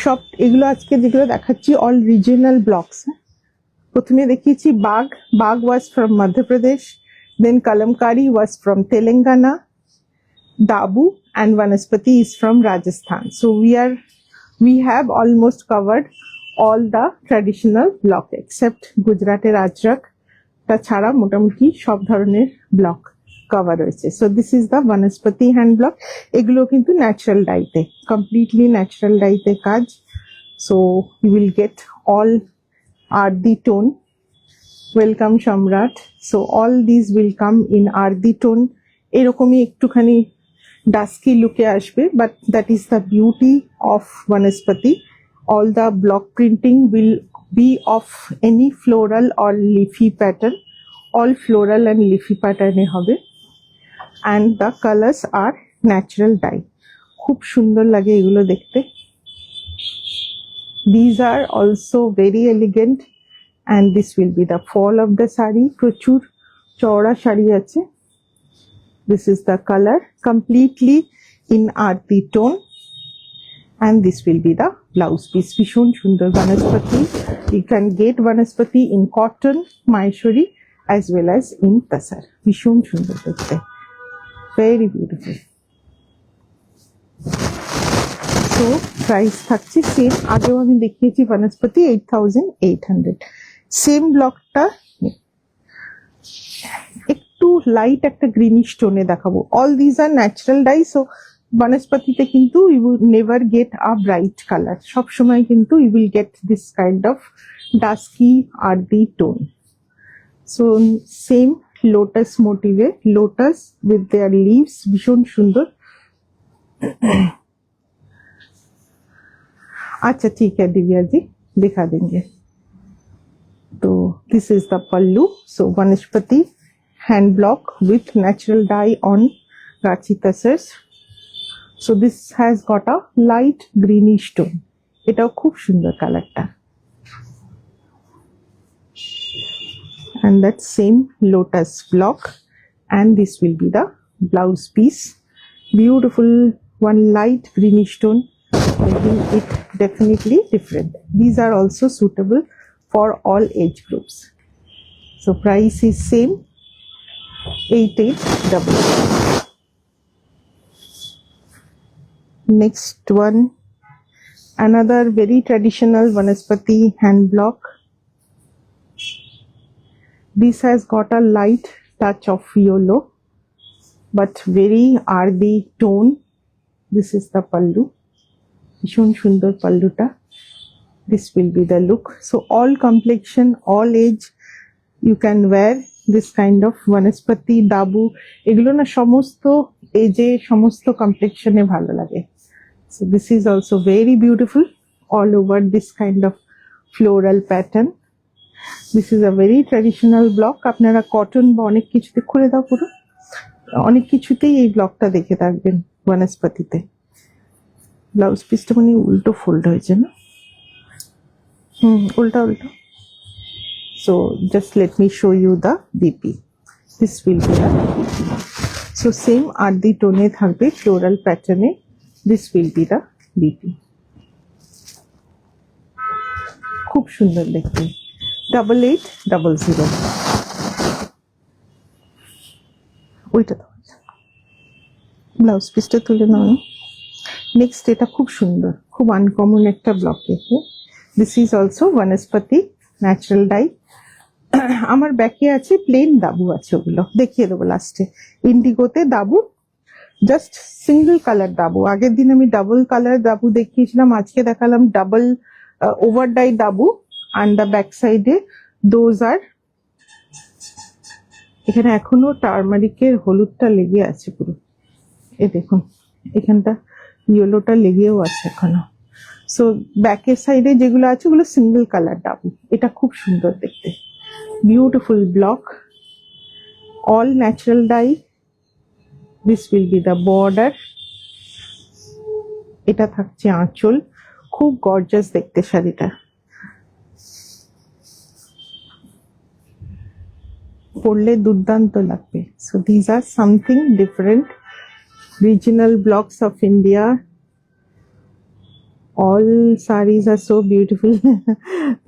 S1: সব এগুলো আজকে যেগুলো দেখাচ্ছি অল রিজিয়নাল ব্লকস। প্রথমে দেখিয়েছি Bagh, Bagh was from Madhya Pradesh, then Kalamkari was from Telangana, dabu and Vanaspati is from Rajasthan. So we have almost covered all the traditional block except Gujarat-এর আজরক টা ছাড়া মোটামুটি সব ধরনের ব্লক কভার হয়েছে। So this is the Vanaspati hand block. এগুলো কিন্তু ন্যাচারাল ডাইতে, কমপ্লিটলি ন্যাচারাল ডাইতে কাজ। So you will get all earthy tone. Welcome Samrat. So all this will come in earthy tone. এরকমই একটুখানি ডাস্কি লুকে আসবে, but that is the beauty of Vanaspati. All the block printing will be of any floral or leafy pattern. All floral and leafy pattern e hobe, and the colors are natural dye. Khub sundor lage egulo dekhte. These are also very elegant, and this will be the fall of the saree. Prochur chora shari ache. This is the color, completely in arti tone, and this will be the blouse piece. Vishon sundor Vanaspati. You can get Vanaspati in cotton, Maheshwari, as well as in tasar. Vishon sundor dekhte, very beautiful. So price থাকছে same, আগেও আমি দেখিয়েছি Vanaspati 8800। Same ব্লকটা একটু light একটা greenish টোনে দেখাবো। All this are natural dye, so বনস্পতিতে কিন্তু you will never get a bright colour, সবসময় কিন্তু you will get this kind of dusky earthy tone. So same lotus মোটিভে, লোটাস উইথ দেয়ার লিভস, ভীষণ সুন্দর। अच्छा ठीक है दिव्या जी, दिखा देंगे। तो दिस इज द पल्लू। सो वनस्पति hand block with natural die on गाची तसर्स। So this has got a light greenish tone. এটাও খুব সুন্দর কালারটা। And that same lotus block, and this will be the blouse piece. Beautiful one light greenish tone, making it definitely different. These are also suitable for all age groups. So price is same, 8800. Next one, another very traditional Vanaspati hand block. This has got a light touch of yellow, but very ardi tone. This is the pallu. Vishon sundor palluta. This will be the look. So all complexion, all age, you can wear this kind of Vanaspati dabu. এগুলো না সমস্ত এজে সমস্ত কমপ্লেক্সনে ভালো লাগে। So this is also very beautiful all over this kind of floral pattern. This is a very traditional block. আপনারা cotton বা অনেক কিছুতে খুলে দাও পুরো, অনেক কিছুতেই এই ব্লকটা দেখে থাকবেন বনস্পতিতে। ব্লাউজ পিসটা মানে উল্টো ফোল্ড হয়েছে না, উল্টা উল্টো। So just let me show you the DP. This will be the DP. So same ardi tone থাকবে, floral pattern A. This will be the DP. খুব সুন্দর দেখতে। 8800। ওইটা দাও, ব্লাউজ পিসটা তুলে নাও। নেক্সট এটা খুব সুন্দর, খুব আনকমন একটা ব্লক দেখে। This is also Vanaspati natural dye. আমার ব্যাকে আছে প্লেন দাবু আছে, ওগুলো দেখিয়ে দেবো লাস্টে। ইন্ডিগোতে dabu, just single colour dabu. আগের দিন আমি ডাবল কালার দাবু দেখিয়েছিলাম, আজকে দেখালাম double over dye dabu. And the back সাইডে দোজ আর, এখানে এখনো টার্মারিকের হলুদটা লেগে আছে পুরো, এই দেখুন এখানটা ইয়েলোটা লেগেও আছে এখনো। সো ব্যাকের সাইডে যেগুলো আছে ওগুলো সিঙ্গল কালার দাবু। এটা খুব সুন্দর দেখতে, beautiful block, all natural die. This will be the border. এটা থাকছে আঁচল, খুব গর্জাস দেখতে শাড়িটা। পরলে দুর্দান্ত লাগবে। So this are something different regional blocks of India. All sarees are so beautiful.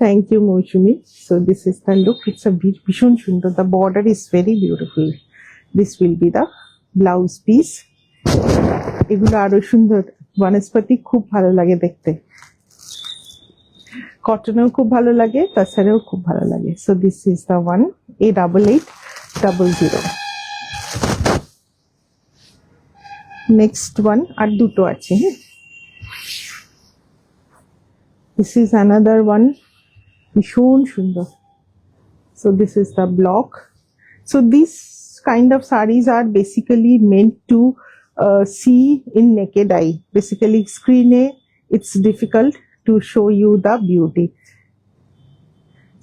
S1: Thank you, Moushumi. So this is the look. It's a bhishon sundar. The border is very beautiful. This will be the blouse piece. এগুলো আরো সুন্দর। বনস্পতি খুব ভালো লাগে দেখতে, কটনেও খুব ভালো লাগে, তাছাড়াও খুব ভালো লাগে। So this is the one, A8800. Next one, আর দুটো আছে। দিস ইজ অ্যানাদার ওয়ান, ভীষণ সুন্দর। So this is the block. So this kind of saris are basically meant to see in naked eye. Basically screen it's difficult to show you the beauty.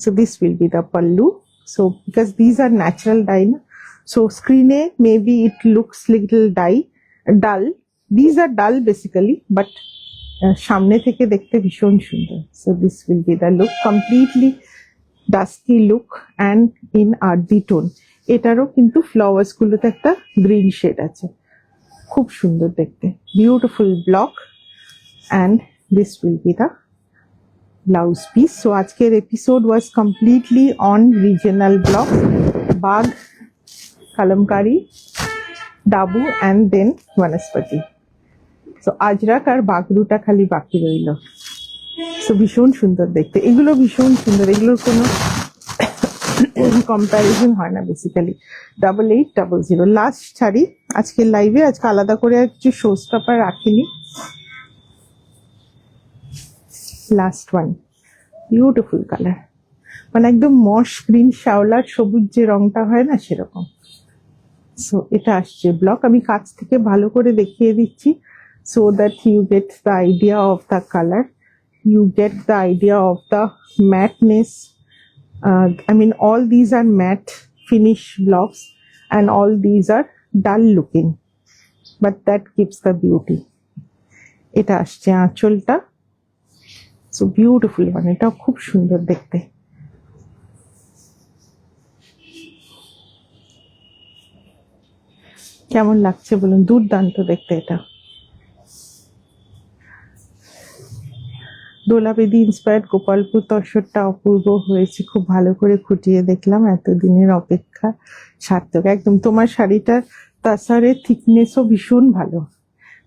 S1: So this will be the pallu. So because these are natural dye, so screen maybe it looks little dull. These are dull basically, but সামনে থেকে দেখতে ভীষণ সুন্দর। So this will be the look, completely dusky look and in earthy tone. এটারও কিন্তু flowers গুলোতে একটা green shade আছে, খুব সুন্দর দেখতে, beautiful block. and this will be the blouse piece. So আজকের episode was completely on regional block, Bagh, Kalamkari, dabu and then Vanaspati. So Ajrakh আর বাগরুটা খালি বাকি রইল। So ভীষণ সুন্দর দেখতে, এগুলো ভীষণ সুন্দর, এগুলোর কোনো কম্প্যারিজন হয় না বেসিক্যালি। 8800 লাস্ট শাড়ি আজকের লাইভে। আজকে আলাদা করে আর কিছু শো স্টপার রাখিনি। লাস্ট ওয়ান, বিউটিফুল কালার, মানে একদম মশ গ্রিন, শ্যাওলার সবুজ যে রংটা হয় না সেরকম। সো এটা আসছে ব্লক, আমি কাছ থেকে ভালো করে দেখিয়ে দিচ্ছি so that you get the idea of the color, you get the idea of the matteness. I mean all these are matte finish blocks and all these are dull looking, but that gives the beauty. এটা আসছে আঁচলটা, so beautiful one, এটা খুব সুন্দর দেখতে। কেমন লাগছে বলুন, দুর্দান্ত দেখতে এটা। দোলাবেদি ইন্সপায়ার্ড গোপালপুর তসরটা অপূর্ব হয়েছে, খুব ভালো করে খুঁটিয়ে দেখলাম, এতদিনের অপেক্ষা সার্থক একদম। তোমার শাড়িটার তাসারের থিকনেসও ভীষণ ভালো।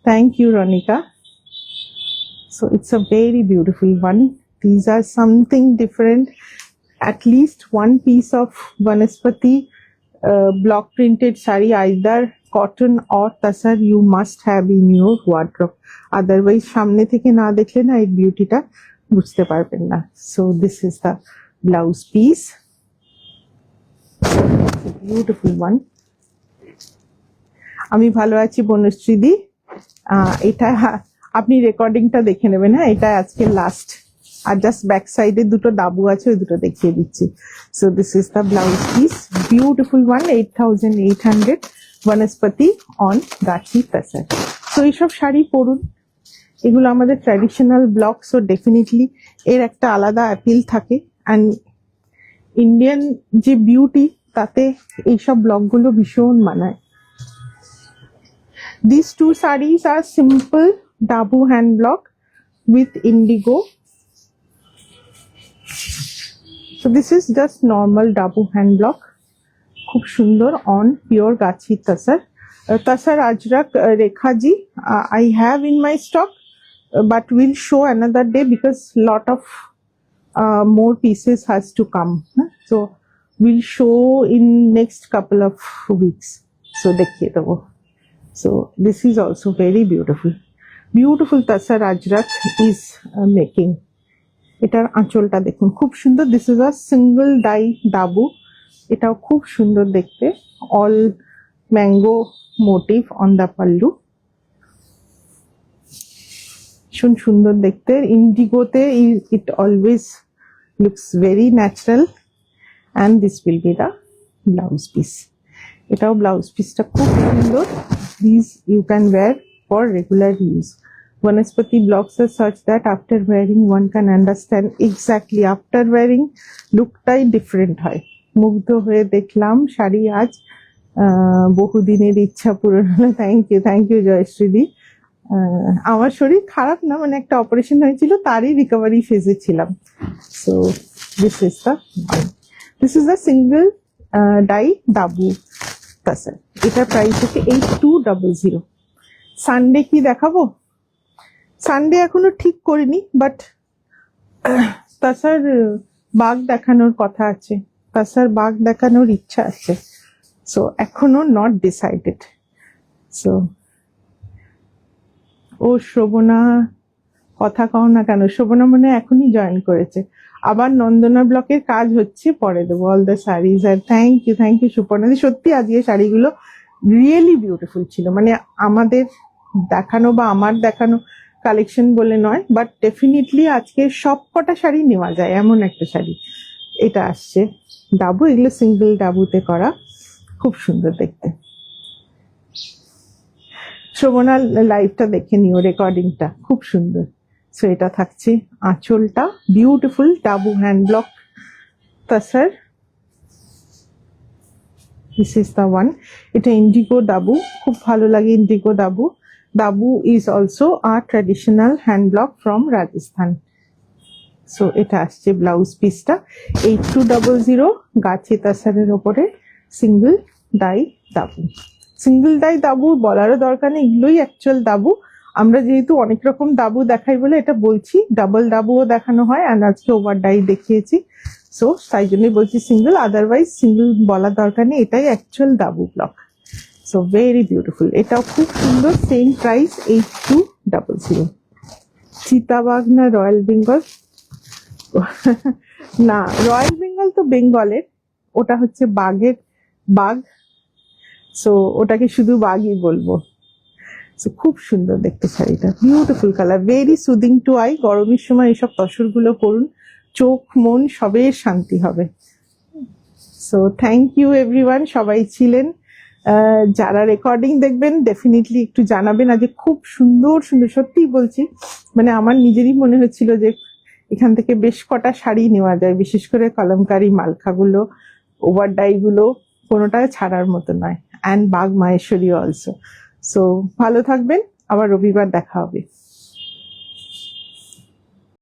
S1: Thank you Ronika. So it's a very beautiful one. These are something different. at least one piece of Vanaspati block printed saree, either cotton or tasar, you must have in your wardrobe. Otherwise সামনে থেকে না দেখলে না এই বিউটিটা বুঝতে পারবেন না। So this is the blouse piece, beautiful one. আমি ভালো আছি বনশ্রীদি। এটা আপনি রেকর্ডিংটা দেখে নেবেন। হ্যাঁ, এটা আজকে লাস্ট আর জাস্ট ব্যাক সাইডে দুটো দাবু আছে, ওই দুটো দেখিয়ে দিচ্ছি। So this is the blouse piece, beautiful one, 8,800 Vanaspati on gachi tussar. তো এইসব শাড়ি পরুন, এগুলো আমাদের ট্র্যাডিশনাল ব্লক, সো ডেফিনেটলি এর একটা আলাদা অ্যাপিল থাকে। অ্যান্ড ইন্ডিয়ান যে বিউটি, তাতে এইসব ব্লকগুলো ভীষণ মানায়। These two sarees are simple Dabu hand block with indigo. So this is just normal Dabu hand block. খুব সুন্দর on pure Gachhi তাসার। তাসার Ajrak রেখাজি I have in my stock, but we'll show another day because lot of more pieces has to come. So we'll show in next couple of weeks. So দেখিয়ে দেবো। So this is also very beautiful. Beautiful Tasar Ajrak is making. এটার আঁচলটা দেখুন খুব সুন্দর। This is a single dye dabu. এটাও খুব সুন্দর দেখতে। All mango motif on the pallu. সুন্দর দেখতে। ইন্ডিগোতে it always looks very natural. And this will be the blouse piece. এটাও ব্লাউজ পিসটা খুব সুন্দর। These you can wear for regular use. Vanaspati blocks are such that after wearing one can understand exactly after wearing lookটাই different হয়। মুগ্ধ হয়ে দেখলাম শাড়ি আজ, বহুদিনের ইচ্ছা পূরণ হলো। থ্যাংক ইউ জয়শ্রীদি। আমার শরীর খারাপ না, মানে একটা অপারেশন হয়েছিল, তারই রিকভারি ফেজে ছিলাম। So this is the single dye dabu tussar. এটার প্রাইস হচ্ছে 8200। সানডে কি দেখাবো? সানডে এখনো ঠিক করিনি, বাট তাসার বাঘ দেখানোর কথা আছে, তাসার বাঘ দেখানোর ইচ্ছা আছে। সো এখনো নট ডিসাইডেড। সো ও শোভনা, কথা কও না কেন? শোভনা মনে এখনই জয়েন করেছে। আবার নন্দনা ব্লকের কাজ হচ্ছে, পরে দেবো অল দ্য শাড়িজ। আর থ্যাংক ইউ সুপর্ণাদি। সত্যি আজকে শাড়িগুলো রিয়েলি বিউটিফুল ছিল, মানে আমাদের দেখানো বা আমার দেখানো কালেকশন বলে নয়, বাট ডেফিনেটলি আজকে সব কটা শাড়ি নেওয়া যায় এমন একটা শাড়ি। এটা আসছে ডাবু, এগুলো সিঙ্গেল ডাবুতে করা, খুব সুন্দর দেখতে। শোভনা লাইভটা দেখে নিও, রেকর্ডিংটা খুব সুন্দর। সো এটা থাকছে আঁচলটা, beautiful dabu hand block tussar. This is the one. এটা ইন্ডিগো দাবু, খুব ভালো লাগে indigo dabu. Dabu is also a traditional hand block from Rajasthan. সো এটা আসছে ব্লাউজ পিসটা 8200 গাছি তাসারের ওপরে single dye dabu. Single dye dabu বলারও দরকার নেই, এগুলোই অ্যাকচুয়াল দাবু। আমরা যেহেতু অনেক রকম দাবু দেখাই বলে এটা বলছি, ডাবল দাবুও দেখানো হয়, আর আজকে ওভার ডাই দেখিয়েছি। সো তাই জন্যই বলছি সিঙ্গল, আদারওয়াইজ সিঙ্গল বলার দরকার নেই, এটাই actual dabu block. So very beautiful. এটাও খুব সুন্দর, সেম প্রাইস 8200। চিতাবাঘ না রয়্যাল বেঙ্গল? না, রয়্যাল বেঙ্গল তো বেঙ্গলের, ওটা হচ্ছে বাঘের বাঘ। সো ওটাকে শুধু বাঘই বলবো। সো খুব সুন্দর দেখতে শাড়িটা, beautiful colour, very soothing to eye. গরমের সময় এইসব তসরগুলো করুন, চোখ মন সবের শান্তি হবে। সো থ্যাংক ইউ এভরিওয়ান, সবাই ছিলেন। যারা রেকর্ডিং দেখবেন ডেফিনেটলি একটু জানাবেন। আজ খুব সুন্দর সুন্দর, সত্যিই বলছি, মানে আমার নিজেরই মনে হচ্ছিল যে এখান থেকে বেশ কটা শাড়ি নেওয়া যায়, বিশেষ করে কলমকারি মালখাগুলো, ওভার ডাইগুলো কোনোটা ছাড়ার মতো নয়। And Bagh Maheshwari also. So ভালো থাকবেন, আবার রবিবার দেখা হবে।